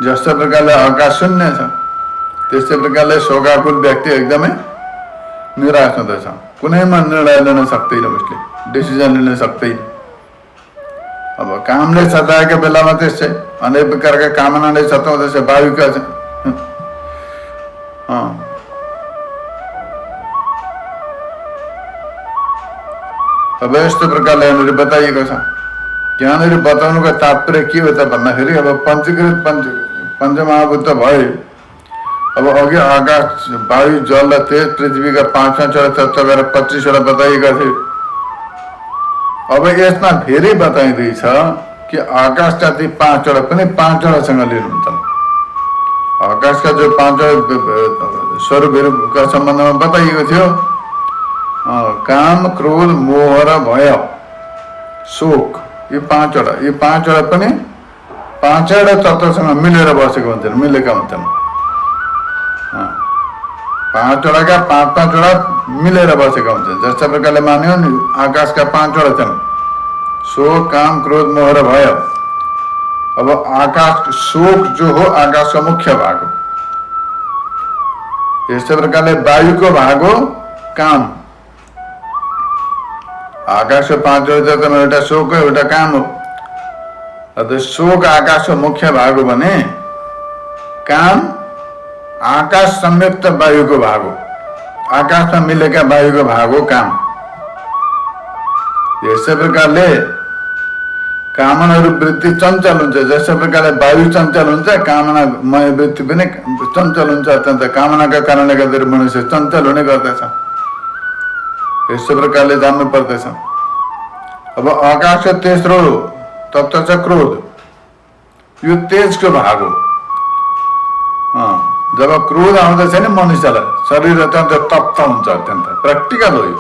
जस्तो प्रकारले आकाश शून्य छ, त्यस्तै प्रकारले शोकाकुल व्यक्ति एकदमै निराश हुँदछ, कुनैमा निर्णय लिन सक्दैन, उसले डिसिजन लिन सक्दैन। अब कामले सताएको बेलामा त्यस्तै अनेक प्रकारका कामनाले सताउँदछ, वायुका अब यस्तो प्रकारले यहाँनिर बताइएको छ। यहाँनिर बताउनुको तात्पर्य के हो त भन्दाखेरि अब पञ्चीकृत पञ्चमहाभूत भए, अब अघि आकाश, वायु, जल र तेज पृथ्वीका 5 तत्त्व गरेर 25 बताइएका थिए। अब यसमा फेरि बताइँदैछ कि आकाशका ती 5 पनि 5सँग लिनुहुन्छ। आकाशका जो 5 स्वरूपहरूका सम्बन्धमा बताइएको थियो, काम, क्रोध, मोह र भय, शोक, यी 5 पनि 5 तत्त्वसँग मिलेर बसेको हुन्छन्, मिलेका हुन्छन्। 5 का 5 मिलेर बसेका हुन्छन्। जस्तो प्रकारले मान्यो नि, आकाशका 5 छन्, शोक, काम, क्रोध, मोह र भय। अब आकाश, शोक जो हो आकाशको मुख्य भाग हो। यस्तै प्रकारले वायुको भाग हो काम। आकाशको 5 तत्त्वमा एउटा शोक हो, एउटा काम हो। अब शोक आकाशको मुख्य भाग हो भने काम आकाश संयुक्त वायुको भाग हो, आकाशमा मिलेका वायुको भाग हो काम। यस्तै प्रकारले कामनाहरू वृत्ति चञ्चल हुन्छ। जस्तो प्रकारले वायु चञ्चल हुन्छ, कामनामय वृत्ति पनि चञ्चल हुन्छ। अत्यन्त कामनाका कारणले गर्दा मनुष्य चञ्चल हुने गर्दछ। यस्तो प्रकारले जान्नु पर्दछ। अब आकाशको तेस्रो तत्त्व छ क्रोध। यो तेजको भाग हो। जब क्रोध आउँदछ नि मनुष्यलाई, शरीर अत्यन्त तप्त हुन्छ, अत्यन्त प्र्याक्टिकल हो यो।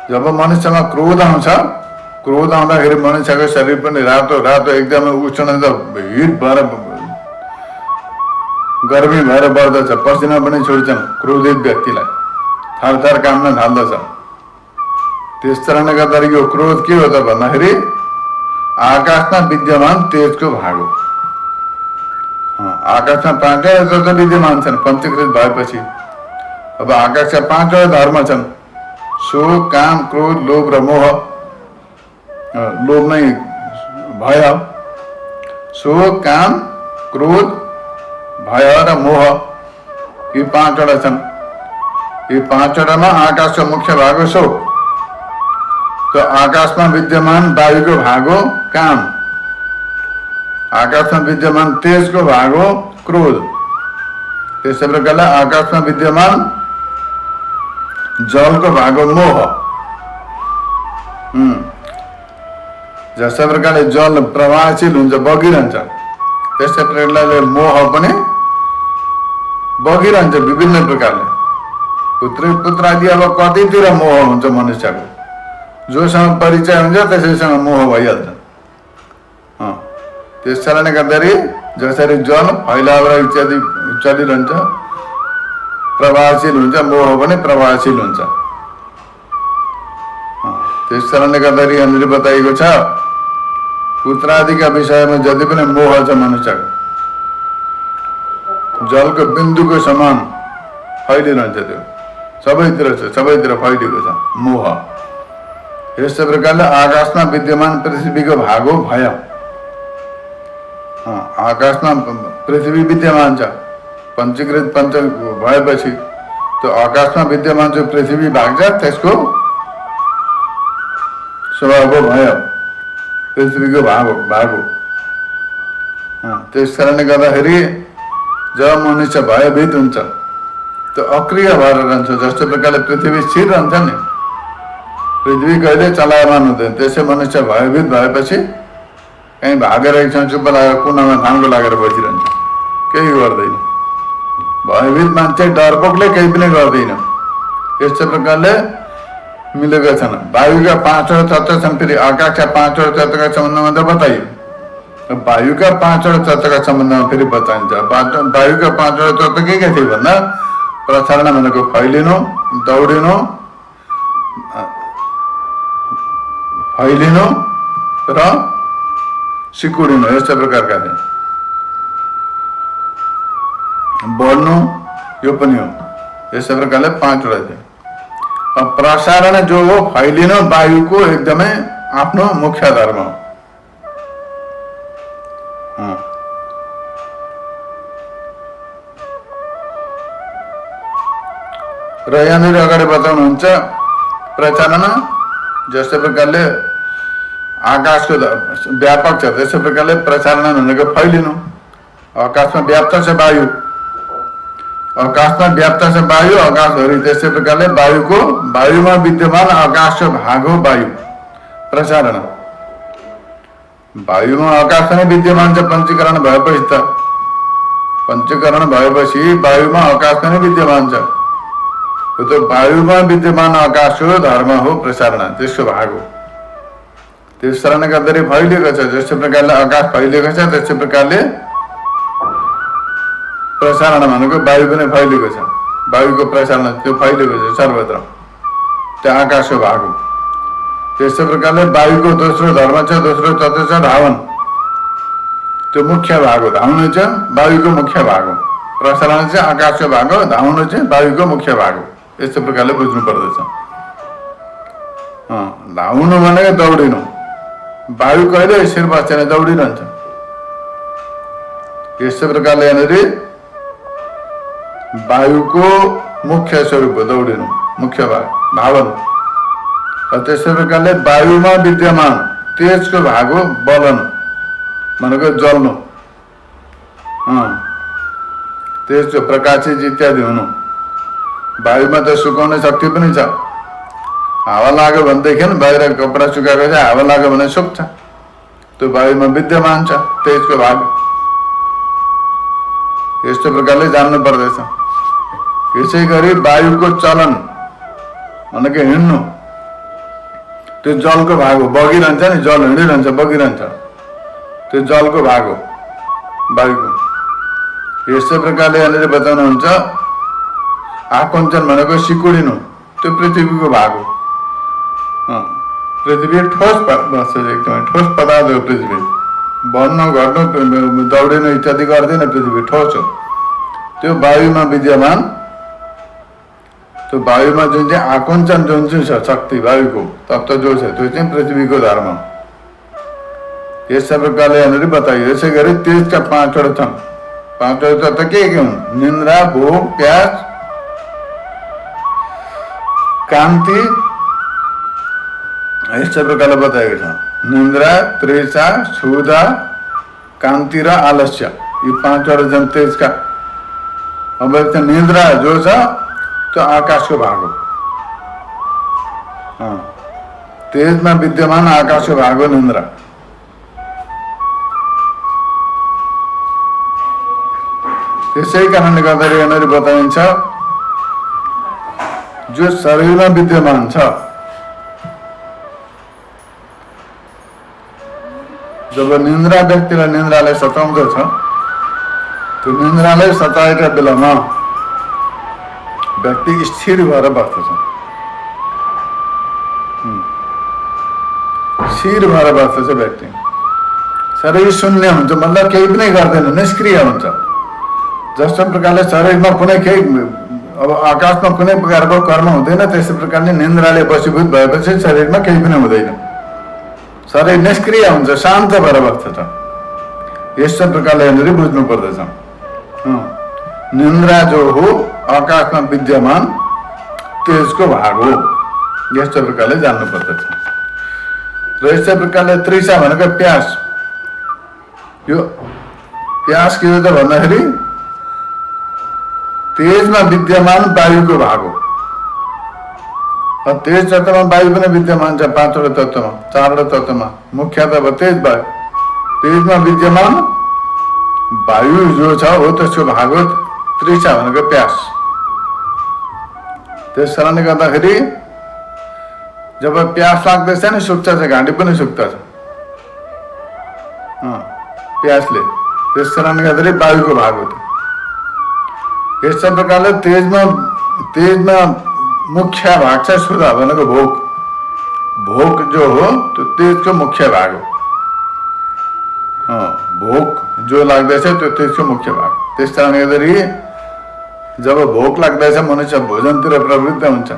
जब मनुष्यमा क्रोध आउँछ, क्रोध आउँदाखेरि मनुष्यको शरीर पनि रातो रातो एकदमै उष्ण, हिट भएर गर्मी भएर बढ्दछ, पसिना पनि छुट्छन् क्रोधित व्यक्तिलाई, थरथर काम्न थाल्दछ। त्यस कारणले गर्दा यो क्रोध के हो त भन्दाखेरि आकाशमा विद्यमान तेजको भाग हो। आकाशमा 5 तत्त्व विद्यमान छन् पञ्चीकृत भएपछि। अब आकाशका 5 धर्म छन्, शोक, काम, क्रोध, लोभ र मोह। लोभ नै भय, शोक, काम, क्रोध, भय र मोह, यी 5 छन्। यी 5मा आकाशको मुख्य भाग हो शोक। तो आकाशमा विद्यमान वायुको भाग हो काम। आकाशमा विद्यमान तेजको भाग हो क्रोध। त्यसै प्रकारले आकाशमा विद्यमान जलको भाग हो मोह। जस्तै प्रकारले जल प्रवाहशील हुन्छ, बगिरहन्छ, त्यस्तै प्रकारले मोह पनि बगिरहन्छ विभिन्न प्रकारले। पुत्र आदि अब कतितिर मोह हुन्छ मनुष्यको, जोसँग परिचय हुन्छ त्यसैसँग मोह भइहाल्छ। त्यस कारणले गर्दाखेरि जसरी जल फैलाएर इत्यादि चलिरहन्छ, प्रवाहशील हुन्छ, मोह पनि प्रवाहशील हुन्छ। त्यस कारणले गर्दाखेरि यहाँनिर बताइएको छ, पुत्र आदिका विषयमा जति पनि मोह छ मनुष्यको, जलको बिन्दुको समान फैलिरहन्छ, त्यो सबैतिर छ, सबैतिर फैलिएको छ मोह। यस्तै प्रकारले आकाशमा विद्यमान पृथ्वीको भाग हो भय। आकाशमा पृथ्वी विद्यमान छ, पञ्चीकृत पञ्च भएपछि त्यो आकाशमा विद्यमान जो पृथ्वी भाग छ त्यसको स्वभाव हो भय, पृथ्वीको भाग हो। त्यस कारणले गर्दाखेरि जब मनुष्य भयभीत हुन्छ त्यो अक्रिय भएर रहन्छ। जस्तो प्रकारले पृथ्वी स्थिर रहन्छ नि, पृथ्वी कहिले चलायमान हुँदैन। त्यसै मनुष्य भयभीत भएपछि कहीँ भागेर एकछिन चुप्प लागेर कुनामा थाङ्गो लागेर बसिरहन्छ, केही गर्दैन। भयभीत मान्छे डरपोकले केही पनि गर्दैन। यस्तै प्रकारले मिलेका छन्। वायुका 5 तत्त्व छन्, फेरि आकाशका 5 तत्त्वका सम्बन्धमा त बताइयो। वायुका 5 तत्त्वका सम्बन्धमा फेरि बताइन्छ। वायुका 5 तत्त्व के थिए भन्दा प्रसारण भनेको फैलिनु, दौडिनु, फैलिनु र सिकुडिनु, यस्तो प्रकारका थिए। बढ्नु यो पनि हो। यसै प्रकारले 5 वटा थियो। प्रसारण जो हो फैलिनु वायुको एकदमै आफ्नो मुख्य धर्म हो। र यहाँनिर अगाडि बताउनुहुन्छ प्रचारण जस्तै प्रकारले आकाशको व्यापक छ त्यसै प्रकारले प्रसारण भनेको फैलिनु। आकाशमा व्याप्त छ वायु, आकाशमा व्याप्त छ वायु, आकाशभरि। त्यसै प्रकारले वायुमा विद्यमान आकाशको भाग हो वायु प्रसारण। वायुमा आकाश पनि विद्यमान छ, पञ्चीकरण भएपछि त पञ्चीकरण भएपछि वायुमा आकाश पनि विद्यमान छ। तो वायुमा विद्यमान आकाशको धर्म हो प्रसारण, त्यसको भाग हो। त्यस कारणले गर्दाखेरि फैलिएको छ। जस्तै प्रकारले आकाश फैलिएको छ त्यस्तै प्रकारले प्रसारण भनेको वायु पनि फैलिएको छ। वायुको प्रसारण त्यो फैलिएको छ सर्वत्र, त्यो आकाशको भाग हो। त्यस्तै प्रकारले वायुको दोस्रो धर्म छ, दोस्रो तत्व छ धावन। त्यो मुख्य भाग हो, धाउनु चाहिँ वायुको मुख्य भाग हो। प्रसारण चाहिँ आकाशको भाग हो, धाउनु चाहिँ वायुको मुख्य भाग हो। यस्तो प्रकारले बुझ्नु पर्दछ। धाउनु भनेको दौडिनु। वायु कहिले स्थिर बस्दैन, दौडिरहन्छ। यस्तै प्रकारले यहाँनिर वायुको मुख्य स्वरूप हो दौडिनु, मुख्य भाग धावन। र त्यस्तै प्रकारले वायुमा विद्यमान तेजको भाग हो बलन भनेको जल्नु। तेजको प्रकाशित इत्यादि हुनु। वायुमा त सुकाउने शक्ति पनि छ। हावा लाग्यो भनेदेखि बाहिर कपडा सुकाएको छ, हावा लाग्यो भने सुक्छ। त्यो वायुमा विद्यमान छ तेजको भाग। यस्तो प्रकारले जान्नु पर्दछ। यसै गरी वायुको चलन भनेको हिँड्नु, त्यो जलको भाग हो। बगिरहन्छ नि, जल हिँडिरहन्छ, बगिरहन्छ, त्यो जलको भाग हो वायुको। यस्तै प्रकारले यहाँनिर बताउनुहुन्छ आकुञ्चन भनेको सिकुडिनु, त्यो पृथ्वीको भाग हो। पृथ्वी ठोस बस्छ, एकदमै ठोस पदार्थ हो पृथ्वी। बढ्नु घट्नु दौडिनु इत्यादि गर्दैन, पृथ्वी ठोस हो। त्यो वायुमा विद्यमान, त्यो वायुमा जुन चाहिँ आकुञ्चन जुन चाहिँ छ शक्ति वायुको तत्त्व जो छ त्यो चाहिँ पृथ्वीको धर्म। यस्तै प्रकारले यहाँनिर बताइयो। यसै गरी तेजका 5 वटा छन्। 5 वटा तत्त्व के हुन्? निन्द्रा, भोक, प्यास, कान्ति। यस्तै प्रकारले बताएको छ। निन्द्रा, तृषा, क्षुधा, कान्ति र आलस्य, यी 5 वटा छन् तेजका। अब निन्द्रा जो छ त्यो आकाशको भाग हो। तेजमा विद्यमान आकाशको भाग हो निन्द्रा। त्यसै कारणले गर्दाखेरि यहाँनिर बताइन्छ जो शरीरमा विद्यमान छ, जब निन्द्रा व्यक्तिलाई निन्द्राले सताउँदछ, त्यो निन्द्राले सताएका बेलामा व्यक्ति स्थिर भएर बस्दछ। स्थिर भएर बस्दछ व्यक्ति। शरीर शून्य हुन्छ, मतलब केही पनि गर्दैन, निष्क्रिय हुन्छ। जस्तो प्रकारले शरीरमा कुनै केही, अब आकाशमा कुनै प्रकारको कर्म हुँदैन, त्यस्तै प्रकारले निन्द्राले वशीभूत भएपछि शरीरमा केही पनि हुँदैन। शरीर निष्क्रिय हुन्छ, शान्त भएर बस्दछ। यस्तो प्रकारले यहाँनिर बुझ्नु पर्दछ। निन्द्रा जो हो आकाशमा विद्यमान तेजको भाग हो। यस्तो प्रकारले जान्नु पर्दछ। र यस्तै प्रकारले तृषा भनेको प्यास। यो प्यास के हो त भन्दाखेरि तेजमा विद्यमान वायुको भाग हो। तेज तत्वमा वायु पनि विद्यमान छ। 5 वटा तत्वमा, 4 वटा तत्वमा मुख्यतः तेज वायु। तेजमा विद्यमान वायु जो छ हो त्यसको भाग हो तृषा भनेको प्यास। त्यस कारणले गर्दाखेरि जब प्यास लाग्दैछ नि सुक्छ, घाँटी पनि सुक्छ प्यासले। त्यस कारणले गर्दाखेरि वायुको भाग हो। यस्तै प्रकारले तेजमा मुख्य भाग छ क्षुधा भनेको भोक। भोक जो हो त्यो तेजको मुख्य भाग हो। भोक जो लाग्दैछ त्यो तेजको मुख्य भाग। त्यस कारणले गर्दाखेरि जब भोक लाग्दैछ मनुष्य भोजनतिर प्रवृत्त हुन्छ।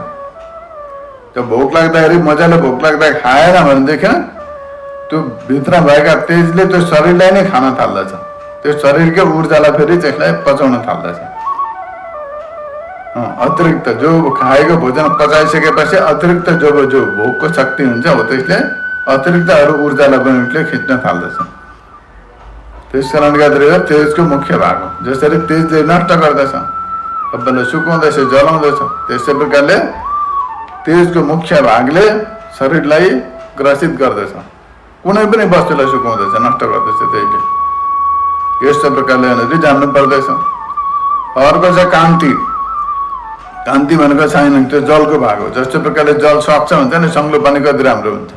जब भोक लाग्दाखेरि मजाले भोक लाग्दा खाएन भनेदेखि त्यो भित्र भएका तेजले त्यो शरीरलाई नै खान थाल्दछ, त्यो शरीरकै ऊर्जालाई फेरि त्यसलाई पचाउन थाल्दछ। अतिरिक्त जो खाएको भोजन पचाइसकेपछि अतिरिक्त जो भोकको शक्ति हुन्छ हो त्यसले अतिरिक्त अरू ऊर्जालाई पनि उसले खिच्न थाल्दछ। त्यस कारणले गर्दा तेजको मुख्य भाग हो। जसरी तेजले नष्ट गर्दछ, सबैलाई सुकाउँदैछ, जलाउँदैछ, त्यसै प्रकारले तेजको मुख्य भागले शरीरलाई ग्रसित गर्दछ, कुनै पनि वस्तुलाई सुकाउँदछ, नष्ट गर्दछ। त्यसले यस्तो प्रकारले यहाँनिर जान्नु पर्दछ। अर्को छ कान्ति। कान्ति भनेको छैन, त्यो जलको भाग हो। जस्तो प्रकारले जल स्वच्छ हुन्छ नि, सङ्लो पानी कति राम्रो हुन्छ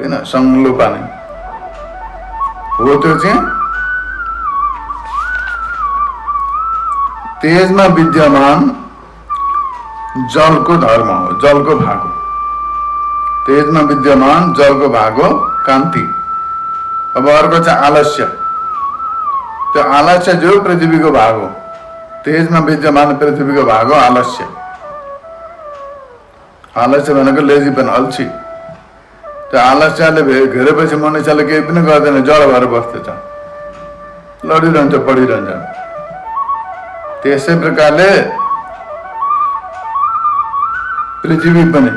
होइन, सङ्लो पानी हो। त्यो चाहिँ तेजमा विद्यमान जलको धर्म हो, जलको भाग हो। तेजमा विद्यमान जलको भाग हो कान्ति। अब अर्को छ आलस्य। त्यो आलस्य जो पृथ्वीको भाग हो, तेजमा विद्यमान पृथ्वीको भाग हो आलस्य। आलस्य भनेको लेजीपन, अल्छी। त्यो आलस्यले घेरेपछि मनुष्यले केही पनि गर्दैन, जड भएर बस्दछ, लडिरहन्छ, पढिरहन्छ। त्यसै प्रकारले पृथ्वी पनि,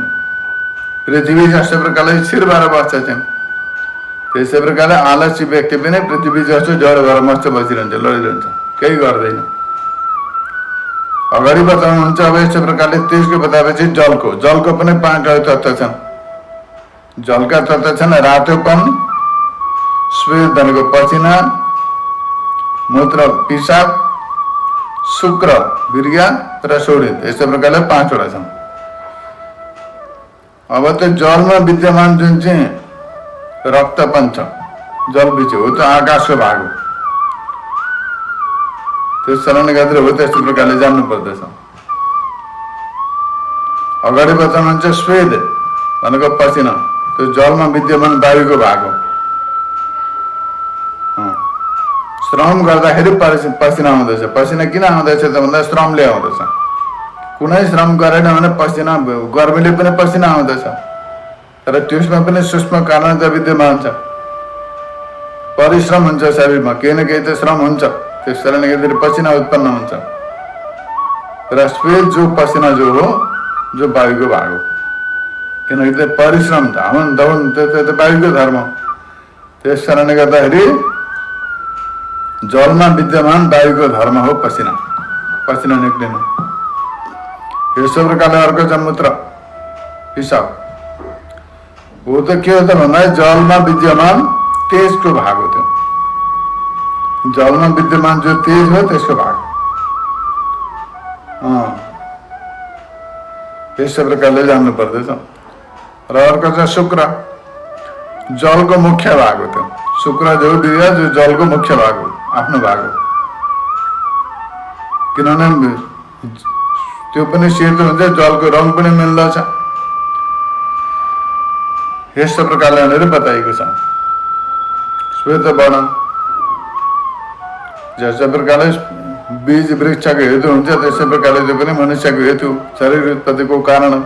पृथ्वी जस्तो प्रकारले स्थिर भएर बस्दछ, त्यसै प्रकारले आलस्य व्यक्ति पनि पृथ्वी जस्तो जड भएर मस्त बसिरहन्छ, लडिरहन्छ, केही गर्दैन। अगाडि बताउनुहुन्छ अब यस्तो प्रकारले तेजको बताएपछि जलको पनि 5 तत्त्व छन्। जलका तत्त्व छन् रातोपन, श्वेत भनेको पसिना, मूत्र पिसाब, शुक्र वीर्य र शोणित। यस्तो प्रकारले 5 वटा छन्। अब त्यो जलमा विद्यमान जुन चाहिँ रक्तपन छ, जलबीज हो, त्यो आकाशको भाग हो। त्यस कारणले गर्दा हो त्यस्तो प्रकारले जान्नु पर्दछ। अगाडि बताउनुहुन्छ श्वेत भनेको पसिना, त्यो जलमा विद्यमान वायुको भाग हो। श्रम गर्दाखेरि पसिना आउँदछ। पसिना किन आउँदछ त भन्दा श्रमले आउँदछ। कुनै श्रम गरेन भने पसिना, गर्मीले पनि पसिना आउँदछ, तर त्यसमा पनि सूक्ष्म कारण त विद्यमान छ। परिश्रम हुन्छ शरीरमा, केही न केही त श्रम हुन्छ, त्यस कारणले गर्दाखेरि पसिना उत्पन्न हुन्छ। र श्वेत जो पसिना जो हो, जो वायुको भाग हो, किनकि त्यो परिश्रम, धावन दौड त्यो वायुको धर्म। त्यस कारणले गर्दाखेरि जलमा विद्यमान वायुको धर्म हो पसिना, पसिना निक्लिनु। यस्तो प्रकारले अर्को छ मूत्र पिसाब। वो त के हो त भन्दा जलमा विद्यमान तेजको भाग हो। त्यो जलमा विद्यमान जो तेज हो त्यसको भाग। यस्तो प्रकारले जान्नु पर्दछ। र अर्को छ शुक्र, जलको मुख्य भाग हो। त्यो शुक्र जो वीर्य जो जलको मुख्य भाग हो, आफ्नो भाग हो। किनभने त्यो पनि सेतो हुन्छ, जलको रङ पनि मिल्दछ। यस्तो प्रकारले बताइएको छ। श्वेत वर्ण जस्तो प्रकारले बीज वृक्षको हेतु हुन्छ, त्यसै प्रकारले त्यो पनि मनुष्यको हेतु, शरीर उत्पत्तिको कारण हो।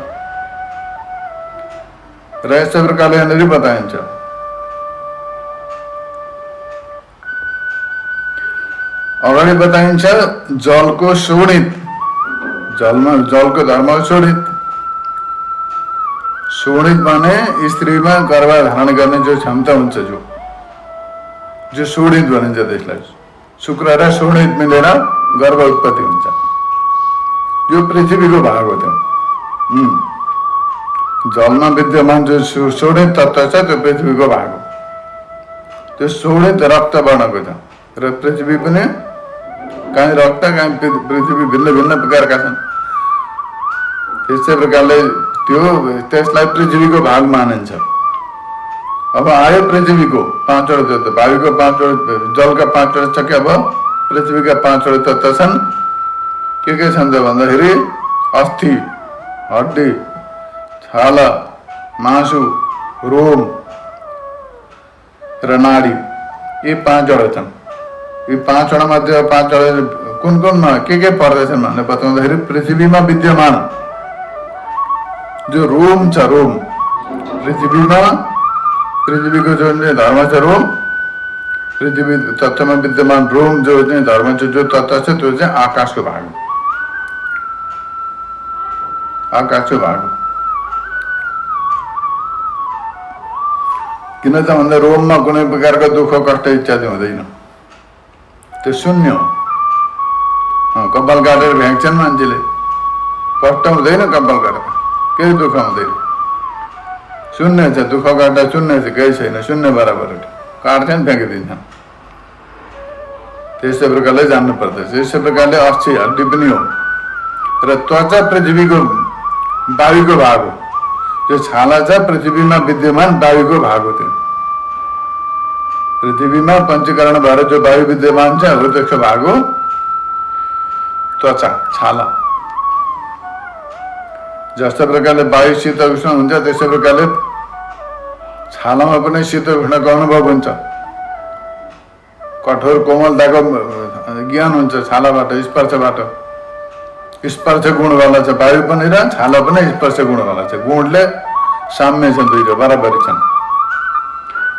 र यस्तो प्रकारले यहाँनिर बताइन्छ। अगाडि बताइन्छ जलको शोणित। जलको धर्म शोणित। शोणित भने स्त्रीमा गर्भधारण गर्ने जो क्षमता हुन्छ, जो शोणित भनिन्छ त्यसलाई। शुक्र र शोणित मिलेर गर्भ उत्पत्ति हुन्छ। यो पृथ्वीको भाग हो। त्यो जलमा विद्यमान जो शोणित तत्त्व छ त्यो पृथ्वीको भाग हो। त्यो शोणित रक्त वर्णको छ। र पृथ्वी पनि कहीँ रक्त, कहीँ पृथ्वी भिन्न भिन्न प्रकारका छन्। त्यसै प्रकारले त्यसलाई पृथ्वीको भाग मानिन्छ। अब आयो पृथ्वीको 5 वटा तत्त्व, वायुको 5 वटा, जलका 5 वटा छ कि अब पृथ्वीका 5 वटा तत्त्व छन्। के छन् त भन्दाखेरि अस्थि, हड्डी, छाला, मासु, रोम र नाडी, यी 5 वटा छन्। यी 5 वटा मध्ये 5 वटा कुन कुनमा के पर्दछन् भनेर बताउँदाखेरि पृथ्वीमा विद्यमान जो रोम छ, रोम पृथ्वीको जुन चाहिँ धर्म छ रोम, पृथ्वी तत्त्वमा विद्यमान रोम जो चाहिँ धर्म छ, जो तत्त्व छ त्यो चाहिँ आकाशको भाग हो, आकाशको भाग हो। किन त भन्दा रोममा कुनै प्रकारको दुःख कष्ट इत्यादि हुँदैन, त्यो शून्य हो। कपाल काटेर भ्याङ्छन् मान्छेले, कष्ट हुँदैन, कपाल काटेर केही दुःख हुँदैन, शून्य छ, दुःख काट्दा शून्य छ, केही छैन, शून्य बराबर काट्छन् फ्याँकिदिन्छन्। त्यस्तै प्रकारले जान्नु पर्दछ। यस्तै प्रकारले अस्थि हड्डी पनि हो र त्वचा पृथ्वीको वायुको भाग हो। जो छाला छ पृथ्वीमा विद्यमान वायुको भाग हो। त्यो पृथ्वीमा पञ्चीकरण भएर जो वायु विद्यमान छ हो त्यसको भाग हो त्वचा, छाला। जस्तो प्रकारले वायु शीत उष्ण हुन्छ त्यसै प्रकारले छालामा पनि शीत उष्णको अनुभव हुन्छ। कठोर कोमलताको ज्ञान हुन्छ छालाबाट, स्पर्शबाट। स्पर्श गुणवाला छ वायु पनि र छाला पनि स्पर्श गुणवाला छ। गुणले साम्य छन्, दुईटा बराबरी छन्।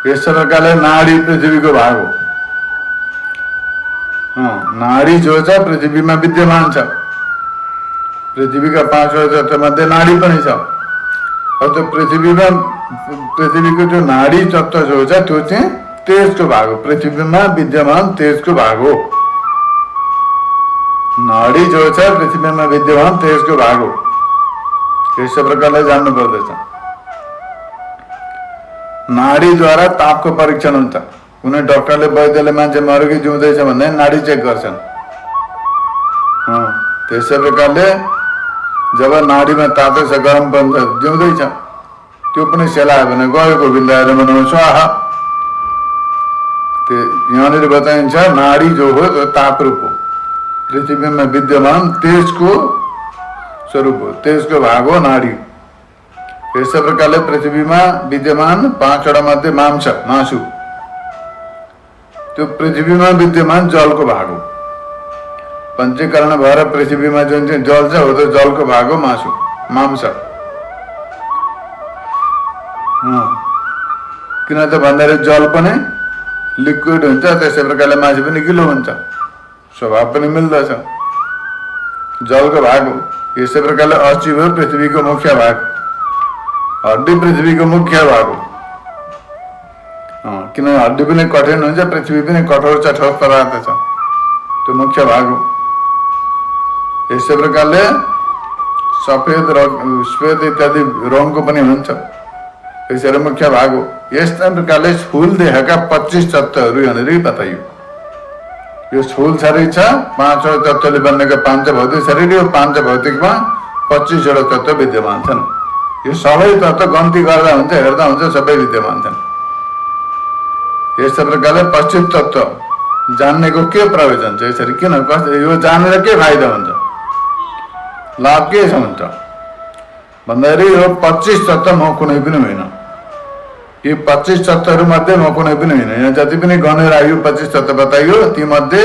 यस प्रकारले नाडी पृथ्वीको भाग हो। नाडी जो छ पृथ्वीमा विद्यमान छ। पृथ्वीका 5 तत्त्व मध्ये नाडी पनि छ। त्यो पृथ्वीको जो नाडी तत्त्व जो छ त्यो चाहिँ तेजको भाग हो। पृथ्वीमा विद्यमान तेजको भाग हो। नाडी जो छ पृथ्वीमा विद्यमान तेजको भाग हो। यस प्रकारले जान्नु पर्दछ। नाडीद्वारा तापको परीक्षण हुन्छ। कुनै डाक्टरले वैद्यले मान्छे मर्यो कि जिउँदैछ भन्दा नाडी चेक गर्छन्। त्यसै प्रकारले जब नाडीमा तातो छ, गरम पनि छ, जिउँदैछ, त्यो पनि सेलायो भने गयो गोविन्दाय नमः स्वाहा। यहाँनिर बताइन्छ नाडी जो हो त्यो ताप रूप हो। पृथ्वीमा विद्यमान तेजको स्वरूप हो, तेजको भाग हो नाडी। यस प्रकारले पृथ्वीमा विद्यमान 5वटा मध्ये मासु त्यो पृथ्वीमा विद्यमान जलको भाग हो। पञ्चीकरण भएर पृथ्वीमा जुन चाहिँ जल छ हो त्यो जलको भाग हो मांस। किन त भन्दाखेरि जल पनि लिक्विड हुन्छ, त्यसै प्रकारले मासु पनि गिलो हुन्छ, स्वभाव पनि मिल्दछ, जलको भाग हो। यसै प्रकारले अस्थि भयो पृथ्वीको मुख्य भाग। हड्डी पृथ्वीको मुख्य भाग हो। किन हड्डी पनि कठिन हुन्छ, पृथ्वी पनि कठोर छ, ठोस पदार्थ छ, त्यो मुख्य भाग हो। यसै प्रकारले सफेद र श्वेत इत्यादि रङको पनि हुन्छ, यसरी मुख्य भाग हो। यस्तै प्रकारले स्थूल देहका 25 तत्त्वहरू यहाँनिर बताइयो। यो स्थूल शरीर छ, 5 तत्त्वले बनेको पाञ्चभौतिक शरीर। यो पाञ्चभौतिकमा 25वटा तत्त्व विद्यमान छन्। यो सबै तत्त्व गन्ती गर्दा हुन्छ, हेर्दा हुन्छ, सबै विद्यमान छन्। यस्तै प्रकारले 25 तत्त्व जान्नेको के प्रयोजन छ? यसरी किन, यो जानेर के फाइदा हुन्छ, लाभ के हुन्छ भन्दाखेरि यो 25 तत्त्व म कुनै पनि होइन। यी 25 तत्त्वहरू मध्ये म कुनै पनि होइन। यहाँ जति पनि गनेर आयो 25 तत्त्व बताइयो, ती मध्ये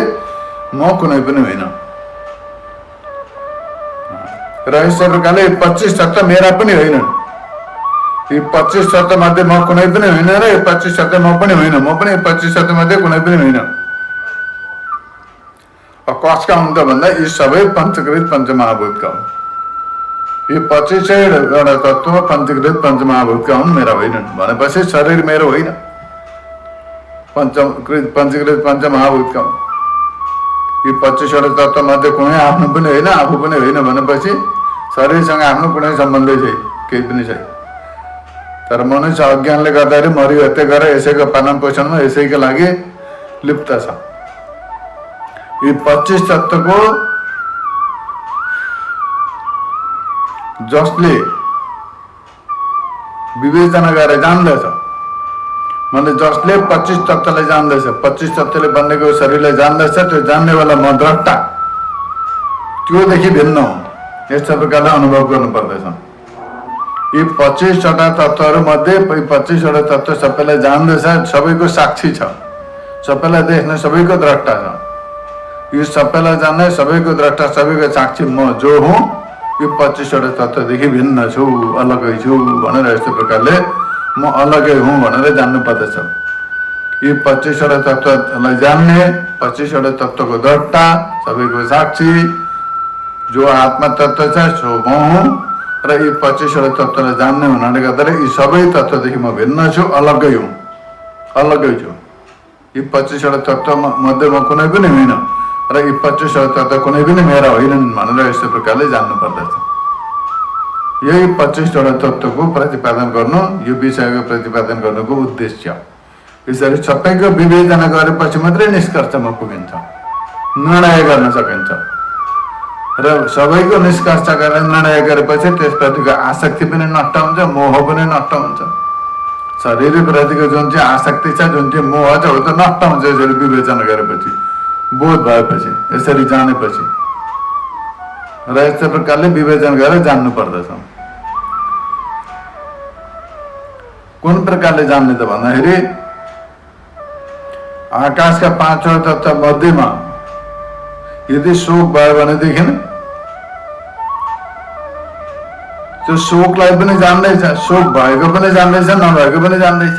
म कुनै पनि होइन। र यसै प्रकारले 25 तत्त्व मेरा पनि होइनन्। यी 25 तत्त्व मध्ये म कुनै पनि होइन र यो 25 तत्त्व म पनि होइन। म पनि 25 तत्त्व मध्ये कुनै पनि होइन। कसका हुन् त भन्दा यी सबै पञ्चकृत पञ्चमहाभूतका हुन्। यी 25वटा तत्त्व पञ्चकृत पञ्चमहाभूतका हुन्, मेरा होइनन्। भनेपछि शरीर मेरो होइन, पञ्चकृत पञ्चमहाभूतका हुन्। यी 25वटा तत्त्व मध्ये कुनै आफ्नो पनि होइन, आफू पनि होइन भनेपछि शरीरसँग आफ्नो कुनै सम्बन्धै छैन, केही पनि छैन। तर मनुष्य अज्ञानले गर्दाखेरि मरि हत्या गरेर यसैको पालन पोषणमा यसैका लागि लिप्त छ। यी 25 तत्त्वको जसले विवेचना गरेर जान्दछ, मतलब जसले 25 तत्त्वलाई जान्दछ, 25 तत्त्वले बनेको शरीरलाई जान्दछ, त्यो जान्नेवाला म द्रष्टा, त्योदेखि भिन्न हो। यस्तो प्रकारले अनुभव गर्नु पर्दछ। यी 25वटा तत्त्वहरू मध्ये 25वटा तत्त्व सबैलाई जान्दछ, सबैको साक्षी छ, सबैलाई देख्ने सबैको द्रष्टा छ। यो सबैलाई जान्ने, सबैको द्रष्टा, सबैको साक्षी म जो हुँ, यो 25वटा तत्त्वदेखि भिन्न छु, अलगै छु भनेर यस्तो प्रकारले म अलगै हुँ भनेर जान्नु पर्दछ। यो 25वटा तत्त्वलाई जान्ने, 25वटा तत्त्वको द्रष्टा, सबैको साक्षी जो आत्मा तत्त्व छ सो म हुँ र यी 25वटा तत्त्वलाई जान्ने हुनाले गर्दा यी सबै तत्त्वदेखि म भिन्न छु, अलगै हुँ, अलगै छु। यी 25वटा तत्त्व मध्ये म कुनै पनि होइन र यी 25वटा तत्त्व कुनै पनि मेरा होइनन् भनेर यस्तो प्रकारले जान्नु पर्दछ। यही 25वटा तत्त्वको प्रतिपादन गर्नु यो विषयको प्रतिपादन गर्नुको उद्देश्य। यसरी सबैको विवेचना गरेपछि मात्रै निष्कर्षमा पुगिन्छ, निर्णय गर्न सकिन्छ र सबैको निष्कर्ष गरेर निर्णय गरेपछि त्यसप्रतिको आसक्ति पनि नष्ट हुन्छ, मोह पनि नष्ट हुन्छ। शरीरप्रतिको जुन चाहिँ आसक्ति छ, जुन चाहिँ मोह छ, हो त नष्ट हुन्छ यसरी विवेचना गरेपछि, बोध भएपछि, यसरी जानेपछि र यस्तो प्रकारले विवेचना गरेर जान्नु पर्दछ। कुन प्रकारले जान्ने त भन्दाखेरि आकाशका 5वटा तत्त्व मध्येमा यदि शोक भयो भनेदेखि त्यो शोकलाई पनि जान्दैछ, शोक भएको पनि जान्दैछ, नभएको पनि जान्दैछ।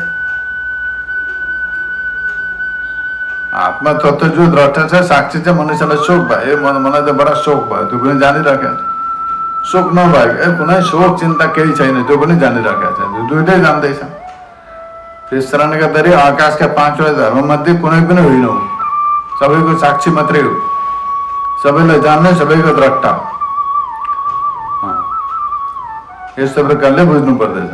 आत्मा तत्त्व जो द्रष्टा छ, साक्षी छ, मनुष्यलाई शोक भयो, मलाई त बडा शोक भयो, त्यो पनि जानिराखेको छ। शोक नभएको कुनै शोक चिन्ता केही छैन, त्यो पनि जानिराखेको छ, त्यो दुइटै जान्दैछ। त्यस कारणले गर्दाखेरि आकाशका 5वटा धर्म मध्ये कुनै पनि होइन, सबैको साक्षी मात्रै हो, सबैलाई जान्ने, सबैको द्रष्टा। यस्तो प्रकारले बुझ्नु पर्दछ।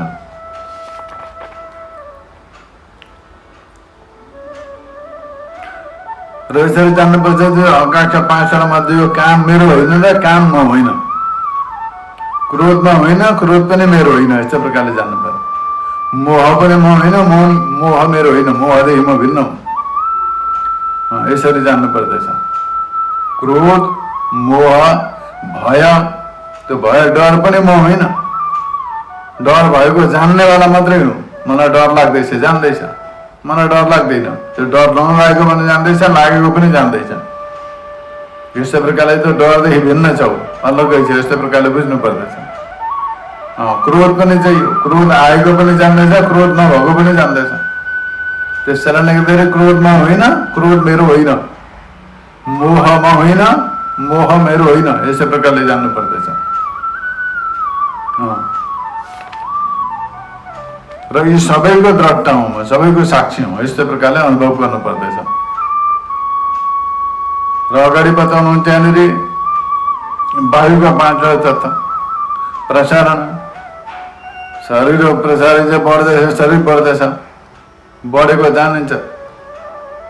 र यसरी जान्नुपर्छ आकाशका 5वटा मध्ये यो काम मेरो होइन र काम म होइन, क्रोधमा होइन, क्रोध पनि मेरो होइन, यस्तो प्रकारले जान्नु पर्छ। मोह पनि म होइन, मोह मेरो होइन, मोहदेखि म भिन्न हुँ, यसरी जान्नु पर्दछ। क्रोध, मोह, भय, त्यो भय, डर पनि म होइन, डर भएको जान्नेवाला मात्रै हो। मलाई डर लाग्दैछ, जान्दैछ, मलाई डर लाग्दैन, त्यो डर नलागेको पनि जान्दैछ, लागेको पनि जान्दैछ। यस्तो प्रकारले त डरदेखि भिन्न छौ, अलगै छ, यस्तो प्रकारले बुझ्नु पर्दछ। क्रोध पनि चाहिँ क्रोध आएको पनि जान्दैछ, क्रोध नभएको पनि जान्दैछ। त्यस कारणले गर्दाखेरि क्रोधमा होइन, क्रोध मेरो होइन, मोहमा होइन, मोह मेरो होइन, यस्तो प्रकारले जान्नु पर्दछ। र यी सबैको द्रष्टा हुँ म, सबैको साक्षी हुँ, यस्तो प्रकारले अनुभव गर्नु पर्दछ। र अगाडि बताउनुहुन्छ यहाँनिर वायुका 5वटा तत्त्व प्रसारण, शरीर प्रसारण चाहिँ बढ्दैछ, शरीर बढ्दैछ, बढेको जानिन्छ।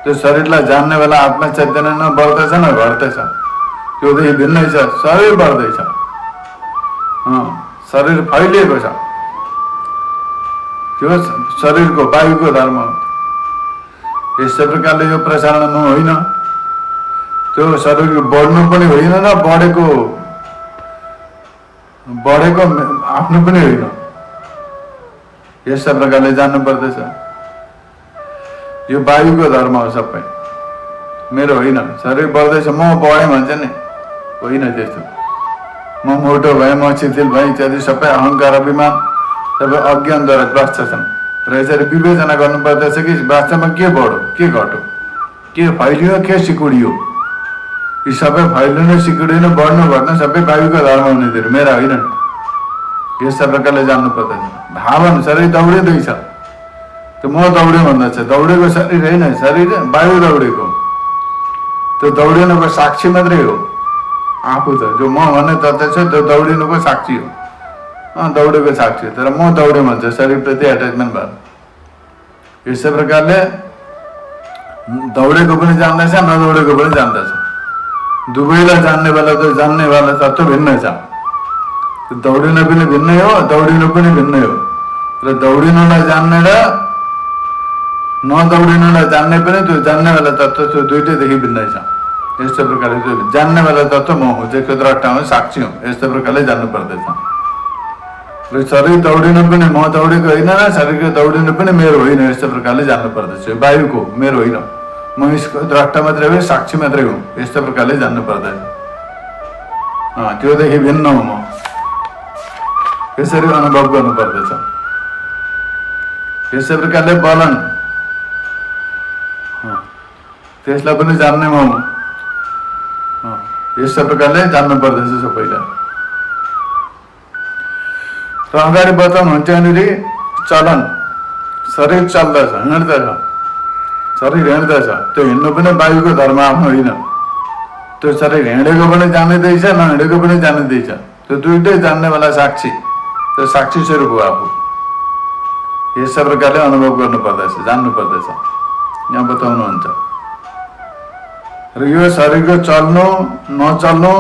त्यो शरीरलाई जान्ने बेला आत्मा चैतन्य न बढ्दैछ न घट्दैछ, त्योदेखि भिन्नै छ, शरीर बढ्दैछ, शरीर फैलिएको छ, त्यो शरीरको वायुको धर्म हो। यस्तो प्रकारले यो प्रसारण होइन, त्यो शरीर बढ्नु पनि होइन र बढेको आफ्नो पनि होइन, यस्ता प्रकारले जान्नु पर्दछ। यो वायुको धर्म हो, सबै मेरो होइन। शरीर बढ्दैछ, म बढेँ भन्छ नि, होइन त्यस्तो। म मोटो भएँ, म शिथिल भएँ इत्यादि सबै अहङ्कार, अभिमान सबै अज्ञानद्वारा ग्रस्त छन्। र यसरी विवेचना गर्नुपर्दछ कि वास्तवमा के बढो, के घटो, के फैलियो, के सिकुडियो। यी सबै फैलिनु, सिकुडिनु, बढ्नु, घट्नु सबै वायुको धर्म हुनेतिर, मेरा होइनन्। यस्ता प्रकारले जान्नु पर्दछ। धावन, शरीर दौडिँदैछ, त्यो म दौडेँ भन्दछ, दौडेको शरीर होइन, शरीर वायु दौडेको, त्यो दौडिनुको साक्षी मात्रै हो आफू त। जो म भन्ने तत्त्व छ त्यो दौडिनुको साक्षी हो, दौडेको साक्षी हो, तर म दौडेँ भन्छ, शरीरप्रति एट्याचमेन्ट भयो। यस्तै प्रकारले दौडेको पनि जान्दैछ, नदौडेको पनि जान्दैछ। दुवैलाई जान्ने बेला त जान्ने बेला तत्त्व भिन्नै छ। दौडिन पनि भिन्नै हो, दौडिनु पनि भिन्नै हो। र दौडिनुलाई जान्ने र नदौडिनुलाई जान्ने पनि त्यो जान्ने बेला तत्त्व त्यो दुइटैदेखि भिन्नै छ। यस्तो प्रकारले त्यो जान्ने बेला तत्त्व म हुँ, त्यसको द्रष्टा हुँ, साक्षी हुँ, यस्तो प्रकारले जान्नु पर्दछ। र शरीर दौडिनु पनि म दौडेको होइन र शरीरको दौडिनु पनि मेरो होइन, यस्तो प्रकारले जान्नु पर्दछ। वायुको मेरो होइन, म म यसको द्रष्टा मात्रै हो, साक्षी मात्रै हो, यस्तो प्रकारले जान्नु पर्दछ। त्योदेखि भिन्न हो म, यसरी अनुभव गर्नु पर्दछ। यसै प्रकारले बलन, त्यसलाई पनि जान्ने म हुँ। यस्तै प्रकारले जान्नु पर्दछ सबैलाई। र अगाडि बताउनुहुन्छ यहाँनिर चलन, शरीर चल्दछ, हिँड्दछ, शरीर हिँड्दछ, त्यो हिँड्नु पनि वायुको धर्म आफ्नो होइन। त्यो शरीर हिँडेको पनि जानिँदैछ, नहिँडेको पनि जानिँदैछ, त्यो दुइटै जान्नेवाला साक्षी, त्यो साक्षी स्वरूप हो आफू। यसै प्रकारले अनुभव गर्नु पर्दछ, जान्नु पर्दछ, यहाँ बताउनुहुन्छ। र यो शरीरको चल्नु नचल्नु,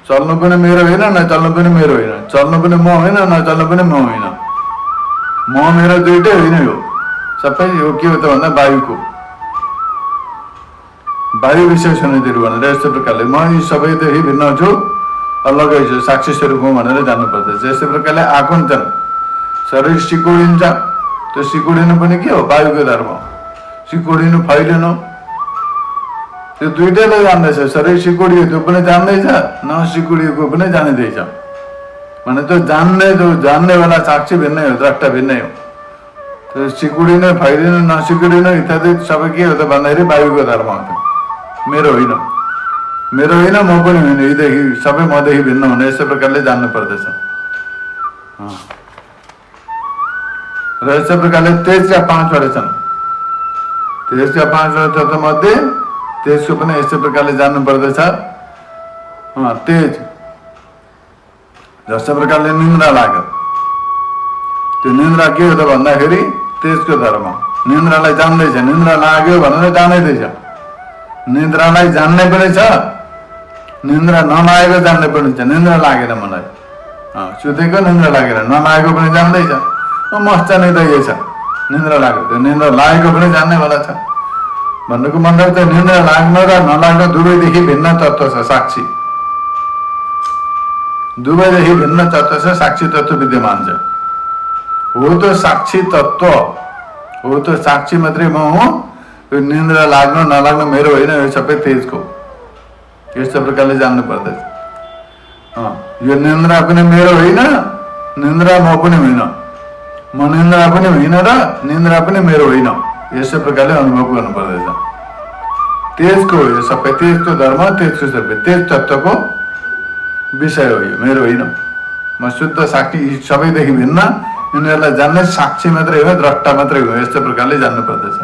चल्नु पनि मेरो होइन, नचल्नु पनि मेरो होइन, चल्नु पनि म होइन, नचल्नु पनि म होइन, म मेरो दुइटै होइन। यो सबै यो के हो त भन्दा वायुको, वायु विशेष हुनेतिर भनेर यस्तो प्रकारले म यी सबैदेखि भिन्न छु, अलगै छु, साक्षी स्वरूप हो भनेर जान्नु पर्दछ। यस्तै प्रकारले आकुञ्चन, शरीर सिकुडिन्छ, त्यो सिकुडिनु पनि के हो, वायुको धर्म। सिकुडिनु, फैलिनु, त्यो दुइटैलाई जान्दैछ। शरीर सिकुडियो त्यो पनि जान्दैछ, नसिकुडिएको पनि जानिँदैछ भने त्यो जान्नेवाला साक्षी भिन्नै हो, द्रष्टा भिन्नै हो। त्यो सिकुडिनु, फैलिनु, नसिकुडिनु इत्यादि सबै के हो त भन्दाखेरि वायुको धर्म हो। मेरो होइन, मेरो होइन, म पनि होइन, यीदेखि सबै मदेखि भिन्न हुने, यस्तै प्रकारले जान्नु पर्दछ। र यस्तै प्रकारले तेजका 5वटा छन्, तेजका 5वटा तत्त्व मध्ये तेजको पनि यस्तै प्रकारले जान्नु पर्दछ। तेज जस्तो प्रकारले निन्द्रा लाग्यो, त्यो निन्द्रा के हो त भन्दाखेरि तेजको धर्म। निन्द्रालाई जान्दैछ, निन्द्रा लाग्यो भनेर जानिँदैछ, निन्द्रालाई जान्ने पनि छ, निन्द्रा नलागेको जान्ने पनि छ। निन्द्रा लागेन मलाई, सुतेको निन्द्रा लागेन, नलागेको पनि जान्दैछ, मस्त निद्राइएछ, निन्द्रा लाग्यो, त्यो निन्द्रा लागेको पनि जान्नेवाला छ। भन्नुको मतलब त निन्द्रा लाग्न र नलाग्न दुवैदेखि भिन्न तत्त्व छ साक्षी, दुवैदेखि भिन्न तत्त्व छ, साक्षी तत्त्व विद्यमान छ। हो त साक्षी तत्त्व हो, त साक्षी मात्रै म हुँ। यो निन्द्रा लाग्नु नलाग्नु मेरो होइन, यो सबै तेजको। यस्तो प्रकारले जान्नु पर्दछ। यो निन्द्रा पनि मेरो होइन, निन्द्रा म पनि होइन, म निन्द्रा पनि होइन र निन्द्रा पनि मेरो होइन, यस्तै प्रकारले अनुभव गर्नु पर्दछ। तेजको हो यो सबै, तेजको धर्म, तेजको सबै, तेज तत्त्वको विषय हो यो, मेरो होइन। म शुद्ध साक्षी, सबैदेखि भिन्न, यिनीहरूलाई जान्ने साक्षी मात्रै हो, द्रष्टा मात्रै हो, यस्तो प्रकारले जान्नु पर्दछ।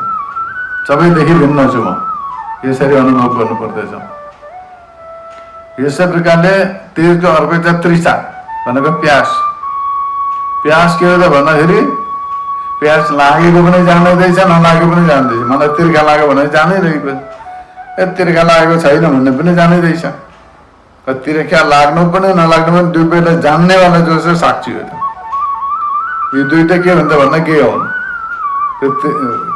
सबैदेखि भिन्न छु म, यसरी अनुभव गर्नु पर्दछ। यसै प्रकारले तेजको अर्को छ तृषा भनेको प्यास। प्यास के हो त भन्दाखेरि प्यास लागेको पनि जान्दैछ, नलागेको पनि जान्दैछ। मलाई तिर्खा लाग्यो भने जानिरहेको, तिर्खा लागेको छैन भन्ने पनि जानिँदैछ। तिर्खा लाग्नु पनि नलाग्नु पनि दुवैलाई जान्नेवाला जो छ साक्षी हो। यो दुइटा के हुन्छ भन्दा के हो,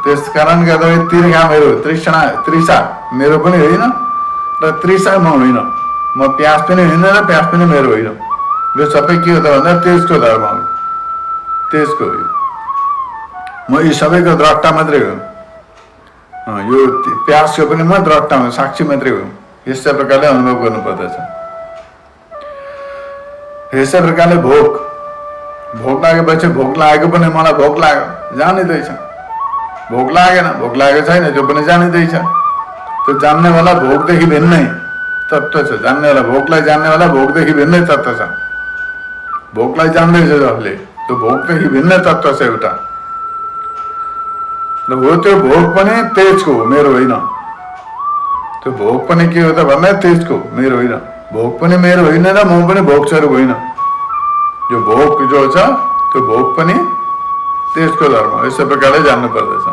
त्यस कारण गर्दा तिर्खा मेरो, तृषा मेरो पनि होइन र तृषा म होइन, म प्यास पनि होइन र प्यास पनि मेरो होइन। यो सबै के हो त भन्दा तेजको धर्म हो, तेजको हो। म यी सबैको द्रष्टा मात्रै हो, यो प्यासको पनि म द्रष्टा हो, साक्षी मात्रै हो। यस्तै प्रकारले अनुभव गर्नु पर्दछ। यस्तै प्रकारले भोक, भोक लागेपछि भोक लागेको पनि मलाई भोक लाग्यो जानिँदैछ, भोक लागेन, भोक लागेको छैन त्यो पनि जानिँदैछ। त्यो जान्नेवाला भोकदेखि भिन्नै तत्त्व छ, जान्नेवाला भोकलाई जान्नेवाला भोकदेखि भिन्नै तत्त्व छ। भोकलाई जान्दैछ जसले, त्यो भोकदेखि भिन्नै तत्त्व छ एउटा। र हो त्यो भोक पनि तेजको हो, मेरो होइन। त्यो भोक पनि के हो त भन्दा तेजको, मेरो होइन। भोक पनि मेरो होइन र म पनि भोक स्वरूप होइन। यो भोक जो छ त्यो भोक पनि तेजको धर्म, यस्तो प्रकारले जान्नु पर्दछ।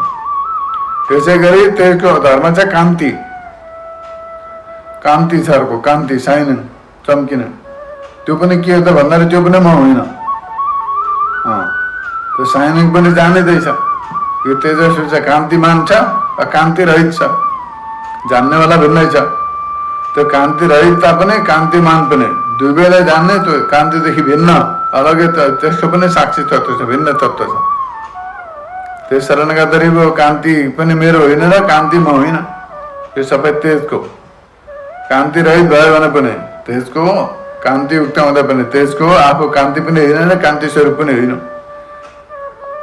त्यसै गरी तेजको धर्म छ कान्ति। कान्ति छ अर्को, कान्ति, साइनिङ, चम्किने। त्यो पनि के हो त भन्दाखेरि त्यो पनि म होइन। त्यो साइनिङ पनि जानिँदैछ। यो तेजस्वी छ, कान्तिमान छ, कान्ति रहित छ, जान्नेवाला भिन्नै छ। त्यो कान्ति रहित तापनि कान्तिमान पनि दुवैलाई जान्ने, त्यो कान्तिदेखि भिन्न अलगै त्यसको पनि साक्षी तत्त्व छ, भिन्न तत्त्व छ। त्यस कारणले गर्दाखेरि कान्ति पनि मेरो होइन र कान्ति म होइन, यो सबै तेजको कान्ति रहित भयो भने पनि तेजको, कान्ति युक्त हुँदा पनि तेजको, आफू कान्ति पनि होइन, कान्ति स्वरूप पनि होइन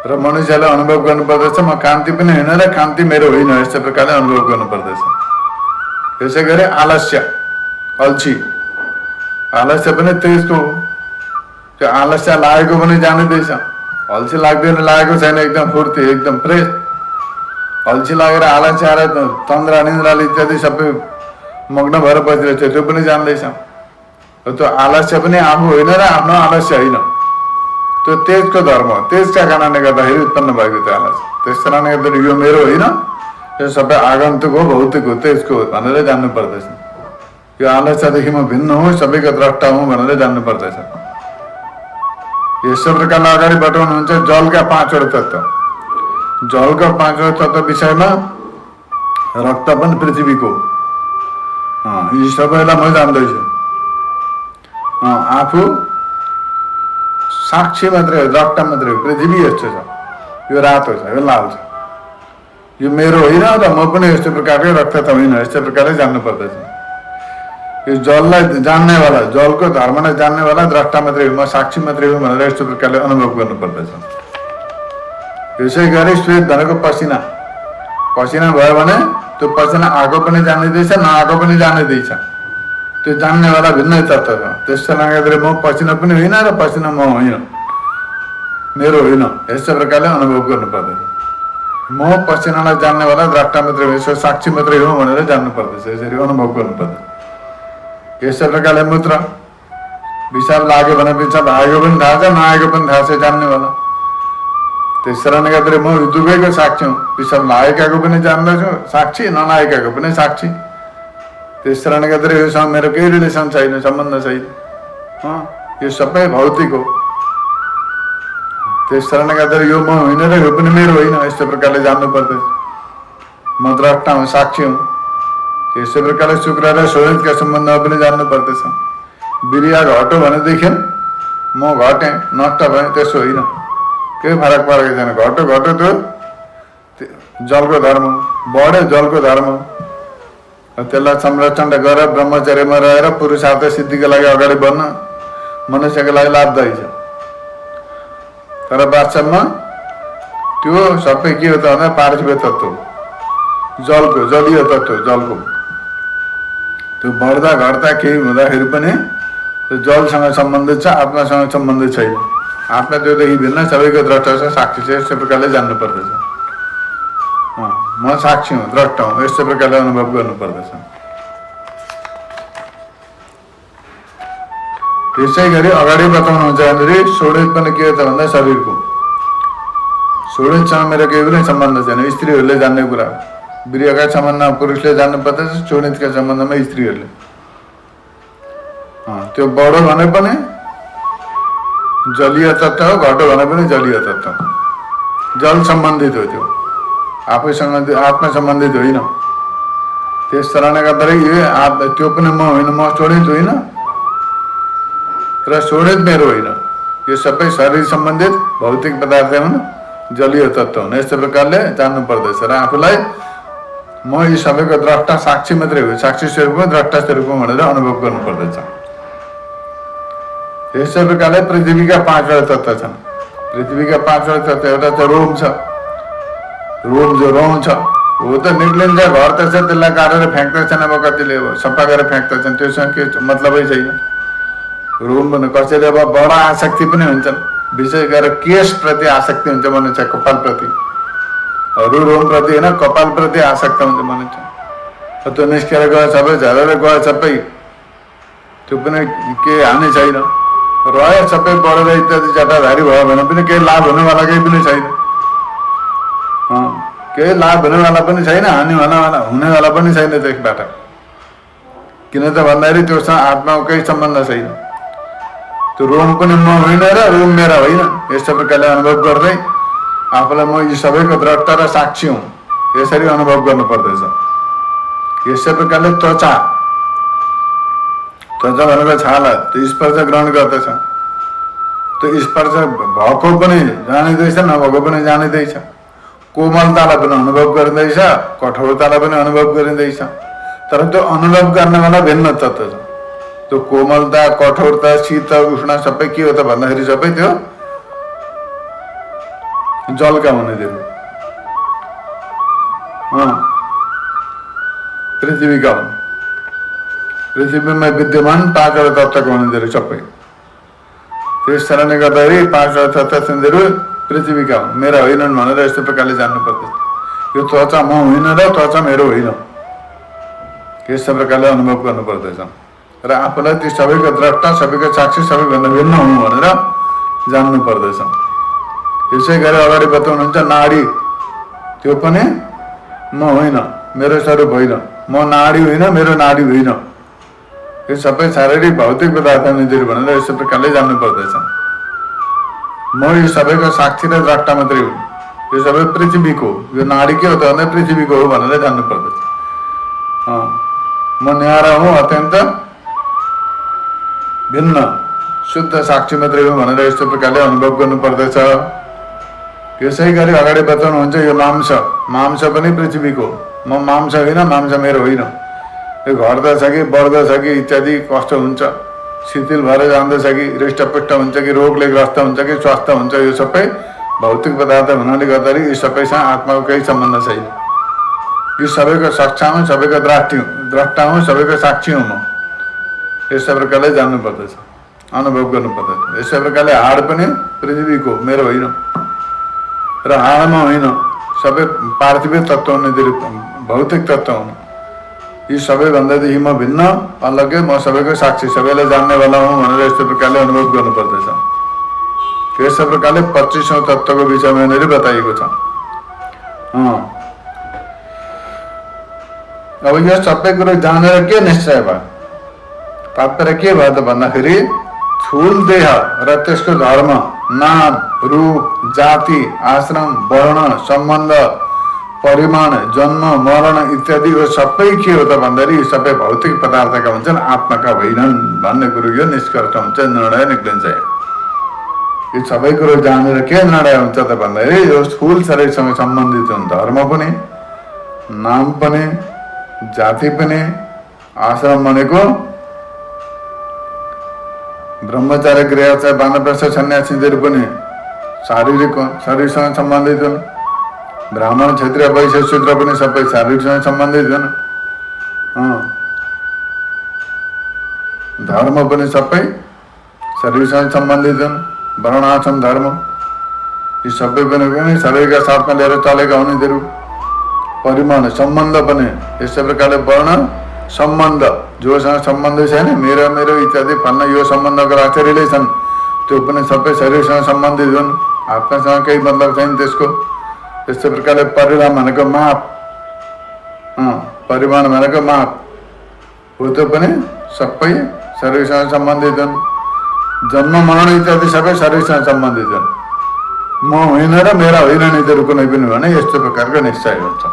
र मनुष्यले अनुभव गर्नुपर्दछ म कान्ति पनि होइन र कान्ति मेरो होइन, यस्तै प्रकारले अनुभव गर्नुपर्दछ। यसै गरी आलस्य, अल्छी, आलस्य पनि तेजको हो। त्यो आलस्य लागेको पनि जानिँदैछ, अल्छी लाग्दैन, लागेको छैन, एकदम फुर्ती, एकदम फ्रेस। अल्छी लागेर आलस्य आएर तन्द्रा निन्द्राले इत्यादि सबै मग्न भएर बसिरहेछ, त्यो पनि जान्दैछ। त्यो आलस्य पनि आफू होइन र आफ्नो आलस्य होइन, त्यो तेजको धर्म हो। तेजका कारणले गर्दाखेरि उत्पन्न भएको त्यो आलस्य। त्यस कारणले गर्दाखेरि यो मेरो होइन, यो सबै आगन्तुक हो, भौतिक हो, तेजको हो भनेर जान्नु पर्दछ। यो आलस्यदेखि म भिन्न हुँ, सबैको द्रष्टा हुँ भनेर जान्नु पर्दछ। यस प्रकारले अगाडि बताउनुहुन्छ जलका 5वटा तत्त्व। जलका 5वटा तत्त्व विषयमा रक्त पनि पृथ्वीको, यी सबैलाई म जान्दैछु। आफू साक्षी मात्रै हो, द्रष्टा मात्रै हो। पृथ्वी यस्तो छ, यो रातो छ, यो लाल छ, यो मेरो होइन र म पनि यस्तो प्रकारले रक्त त होइन, यस्तो प्रकारले जान्नु पर्दछ। यो जललाई जान्नेवाला, जलको धर्मलाई जान्नेवाला द्रष्टा मात्रै हो, म साक्षी मात्रै हो भनेर यस्तो प्रकारले अनुभव गर्नु पर्दछ। यसै गरी श्वेत भनेको पसिना, पसिना भयो भने त्यो पसिना आगो पनि जानिँदैछ, नआगो पनि जानिँदैछ। त्यो जान्नेवाला भिन्नै तत्त्व छ। त्यस कारणले म पसिना पनि होइन र पसिना म होइन, मेरो होइन, यस्तो प्रकारले अनुभव गर्नु पर्दछ। म पसिनालाई जान्नेवाला द्रष्टा मात्रै हो, यसो साक्षी मात्रै हो भनेर जान्नु पर्दछ, यसरी अनुभव गर्नु पर्दछ। यस्तै प्रकारले मूत्र, पिसाब लाग्यो भने पिसाब आएको पनि थाहा छ, नआएको पनि थाहा छ जान्नेवाला। त्यस कारणले गर्दाखेरि म दुवैको साक्षी हुँ। पिसाब लागेकाको पनि जान्दछु साक्षी, नलागेकाको पनि साक्षी। त्यस कारणले गर्दाखेरि योसँग मेरो केही रिलेसन छैन, सम्बन्ध छैन, यो सबै भौतिक हो। त्यस कारणले गर्दाखेरि यो म होइन र यो पनि मेरो होइन, यस्तो प्रकारले जान्नु पर्दछ। म द्रष्टा हुँ, साक्षी हुँ। यस्तै प्रकारले शुक्र र शोणितका सम्बन्धमा पनि जान्नु पर्दछ। बिरिया घट्यो भनेदेखि म घटेँ, नष्ट भएँ, त्यसो होइन, केही फरक परेको छैन। घट्यो घट्यो त्यो जलको धर्म, बढ्यो जलको धर्म। त्यसलाई संरक्षण गरेर ब्रह्मचर्यमा रहेर पुरुषार्थ सिद्धिको लागि अगाडि बढ्न मनुष्यको लागि लाभदायी छ। तर वास्तवमा त्यो सबै के हो त भन्दा पार्थिव तत्त्व हो, जलको, जलीय तत्त्व हो, जलको। त्यो बढ्दा घट्दा केही हुँदाखेरि पनि त्यो जलसँग सम्बन्धित छ, आत्मासँग सम्बन्धित छैन। आत्मा त्योदेखि भिन्न, सबैको द्रष्टा छ, साक्षी छ, यस्तो प्रकारले जान्नु पर्दछ। म साक्षी हुँ, द्रष्टा हुँ, यस्तो प्रकारले अनुभव गर्नु पर्दछ। त्यसै गरी अगाडि बताउनुहुन्छ भने शोणित पनि के हो त भन्दा शरीरको, शोणितसँग मेरो केही पनि सम्बन्ध छैन, स्त्रीहरूले जान्ने कुरा हो। वीर्यका सम्बन्धमा पुरुषले जान्नु पर्दछ, शोणितका सम्बन्धमा स्त्रीहरूले। त्यो बढो भने पनि जलीय तत्त्व हो, घटो भने पनि जलीय तत्त्व हो, जल सम्बन्धित हो, त्यो आफैसँग आत्मा सम्बन्धित होइन। त्यस कारणले गर्दाखेरि यो त्यो पनि म होइन, म शोणित होइन र शोणित मेरो होइन। यो सबै शरीर सम्बन्धित भौतिक पदार्थ हुन्, जलीय तत्त्व हुन्। यस्तो प्रकारले जान्नु पर्दछ र आफूलाई म यी सबैको द्रष्टा साक्षी मात्रै हो, साक्षी स्वरूप, द्रष्टा स्वरूप भनेर अनुभव गर्नु पर्दछ। यस्तै प्रकारले पृथ्वीका 5वटा तत्त्व छन्। पृथ्वीका 5वटा तत्त्व, एउटा त रोम छ, रोम जो रौँ छ हो त निक्लिन्छ, घर त छ, त्यसलाई काटेर फ्याँक्दछन्, अब कतिले सफा गरेर फ्याँक्दछन्, त्योसँग के मतलबै छैन। रोम भने कसैले अब बडा आसक्ति पनि हुन्छन्, विशेष गरेर केशप्रति आसक्ति हुन्छ मनुष्य, कपालप्रति, अरू रोमप्रति होइन, कपालप्रति आसक्त हुन्छ मनुष्य। त्यो निस्केर गयो सबै, झरेर गयो सबै, त्यो पनि केही हानि छैन। रह्यो सबै बढेर इत्यादि जटाधारी भयो भने पनि केही लाभ हुनेवाला केही पनि छैन, केही लाभ हुनेवाला पनि छैन, हानि हुनेवाला पनि छैन त्यसबाट। किन त भन्दाखेरि त्योसँग आत्माको केही सम्बन्ध छैन। त्यो रोम पनि म होइन र रोम मेरा होइन, यस्तो प्रकारले अनुभव गर्दै आफूलाई म यी सबैको द्रष्टा र साक्षी हुँ, यसरी अनुभव गर्नु पर्दछ। यस्तै प्रकारले त्वचा, त्वचा भनेको छाला, त्यो स्पर्श ग्रहण गर्दछ। त्यो स्पर्श भएको पनि जानिँदैछ, नभएको पनि जानिँदैछ। कोमलतालाई पनि अनुभव गरिँदैछ, कठोरतालाई पनि अनुभव गरिँदैछ। तर त्यो अनुभव गर्नेवाला भिन्न तत्त्व छ। त्यो कोमलता, कठोरता, शीतल, उष्ण सबै के हो त भन्दाखेरि सबै त्यो जलका हुने दिनु, पृथ्वीका हुन्। पृथ्वीमा विद्यमान पाँचवटा तत्त्वका हुने दिनु सबै। त्यस कारणले गर्दाखेरि पाँचवटा तत्त्व तिनीहरू पृथ्वीका हुन्, मेरा होइनन् भनेर यस्तो प्रकारले जान्नु पर्दछ। यो त्वचा म होइन र त्वचा मेरो होइन, यस्तो प्रकारले अनुभव गर्नु पर्दछ। र आफूलाई ती सबैको द्रष्टा, सबैको साक्षी, सबैभन्दा भिन्न हुँ भनेर जान्नु पर्दछ। यसै गरी अगाडि बताउनुहुन्छ नाडी, त्यो पनि म होइन, मेरो स्वरूप होइन, म नाडी होइन, मेरो नाडी होइन। यो सबै शारीरिक भौतिक पदार्थ निधिहरू भनेर यस्तो प्रकारले जान्नु पर्दछ। म यो सबैको साक्षी र द्रष्टा मात्रै हुँ, यो सबै पृथ्वीको, यो नाडी के हो त भन्दा पृथ्वीको हो भनेर जान्नु पर्दछ। म न्यारा हुँ, अत्यन्त भिन्न शुद्ध साक्षी मात्रै हो भनेर यस्तो प्रकारले अनुभव गर्नु पर्दछ। यसै गरी अगाडि बताउनुहुन्छ यो मांस, मांस पनि पृथ्वीको, म मांस होइन, मांस मेरो होइन। यो घट्दछ कि बढ्दछ कि इत्यादि कष्ट हुन्छ, शिथिल भएर जाँदछ कि हृष्टपुष्ट हुन्छ कि रोगले ग्रस्त हुन्छ कि स्वस्थ हुन्छ, यो सबै भौतिक पदार्थ हुनाले गर्दाखेरि यी सबैसँग आत्माको केही सम्बन्ध छैन। यो सबैको सक्षा हुँ, सबैको द्रष्टा हुँ, सबैको साक्षी हुँ म। यस्तो प्रकारले जान्नु पर्दछ, अनुभव गर्नु पर्दछ। यस्तो प्रकारले हाड पनि पृथ्वीको, मेरो होइन, र हाडमा होइन, सबै पार्थिव तत्त्व हुने, भौतिक तत्त्व हुन्। यी सबैभन्दादेखि म भिन्न, अलग्गै, म सबैको साक्षी, सबैलाई जान्नेवाला हुँ भनेर यस्तो प्रकारले अनुभव गर्नु पर्दछ। यस्तो प्रकारले 25औं तत्त्वको विषयमा यहाँनिर बताइएको छ। अब यो सबै कुरो जानेर के निश्चय भयो, तात्पर्य के भयो त भन्दाखेरि स्थूल देह र त्यसको धर्म, नाम, रूप, जाति, आश्रम, वर्ण, सम्बन्ध, परिमाण, जन्म, मरण इत्यादि यो सबै के हो त भन्दाखेरि सबै भौतिक पदार्थका हुन्छन्, आत्माका होइनन् भन्ने कुरो यो निष्कर्ष हुन्छ, निर्णय निक्लिन्छ। यो सबै कुरो जानेर के निर्णय हुन्छ त भन्दाखेरि यो स्थूल शरीरसँग सम्बन्धित हुन्, धर्म पनि, नाम पनि, जाति पनि, आश्रम भनेको ब्रह्मचार्य गृहस्थ वानप्रस्थ सन्यासीहरू पनि शारीरिक शरीरसँग सम्बन्धित हुन्, ब्राह्मण क्षत्रिय वैश्य शूद्र पनि सबै शारीरिकसँग सम्बन्धित हुन्, धर्म पनि सबै शरीरसँग सम्बन्धित हुन्, वर्णाश्रम धर्म यी सबै पनि शरीरका साथमा लिएर चलेका हुनेहरू। परिमाण, सम्बन्ध पनि यस्तै प्रकारले वर्ण, सम्बन्ध, जोसँग सम्बन्ध छैन, मेरो मेरो इत्यादि फल्न यो सम्बन्धको राख्छ रिलेसन, त्यो पनि सबै शरीरसँग सम्बन्धित हुन्, आत्मासँग केही मतलब छैन त्यसको। यस्तै प्रकारले परिमाण भनेको माप, परिमाण भनेको माप हो, त्यो पनि सबै शरीरसँग सम्बन्धित हुन्। जन्म मरण इत्यादि सबै शरीरसँग सम्बन्धित हुन्। म होइन र मेरा होइन निधीहरू कुनै पनि भने यस्तो प्रकारको निश्चय हुन्छ।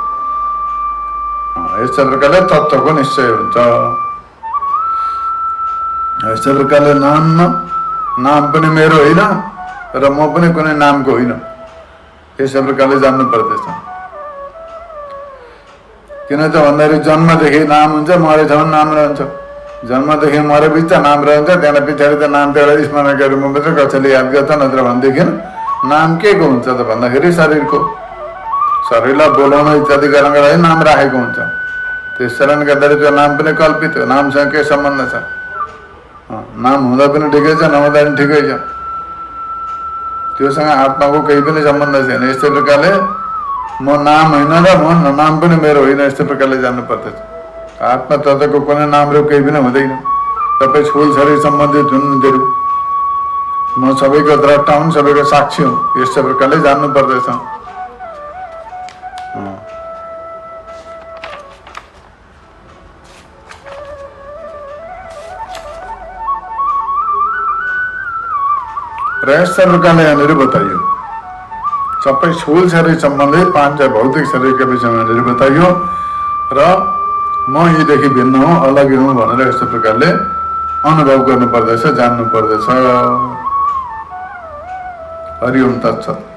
यस्तो प्रकारले तत्त्वको निश्चय हुन्छ। यस्तो प्रकारले नाम पनि मेरो होइन र म पनि कुनै नामको होइन, यस्तो प्रकारले जान्नु पर्दछ। किन त भन्दाखेरि जन्मदेखि नाम हुन्छ, मरेछ भने नाम रहन्छ। जन्मदेखि मरेपछि त नाम रहन्छ, त्यहाँबाट पछाडि त नाम त एउटा स्मरण गरेर मात्रै कसैले याद गर्छ, नत्र भनेदेखि नाम के को हुन्छ त भन्दाखेरि शरीरको, शरीरलाई बोलाउन इत्यादि गर्नको लागि नाम राखेको हुन्छ। त्यस कारणले गर्दाखेरि त्यो नाम पनि कल्पित हो, नामसँग के सम्बन्ध छ? नाम हुँदा पनि ठिकै छ, नहुँदा पनि ठिकै छ, त्योसँग आत्माको केही पनि सम्बन्ध छैन। यस्तै प्रकारले म नाम होइन र म नाम पनि मेरो होइन, यस्तो प्रकारले जान्नु पर्दछ। आत्मा तत्त्वको कुनै नाम रूप केही पनि हुँदैन, सबै स्थूल शरीर सम्बन्धित हुन् तिनीहरू। म सबैको द्रष्टा हुँ, सबैको साक्षी हुँ, यस्तो प्रकारले जान्नु पर्दछ। र यस्तो प्रकारले यहाँनिर बताइयो सबै स्थूल शरीर सम्बन्धित पाँच भौतिक शरीरका विषयमा यहाँनिर बताइयो र म यीदेखि भिन्न हुँ, अलग्गै हुँ भनेर यस्तो प्रकारले अनुभव गर्नु पर्दछ, जान्नु पर्दछ। हरि ओम तत्सत्।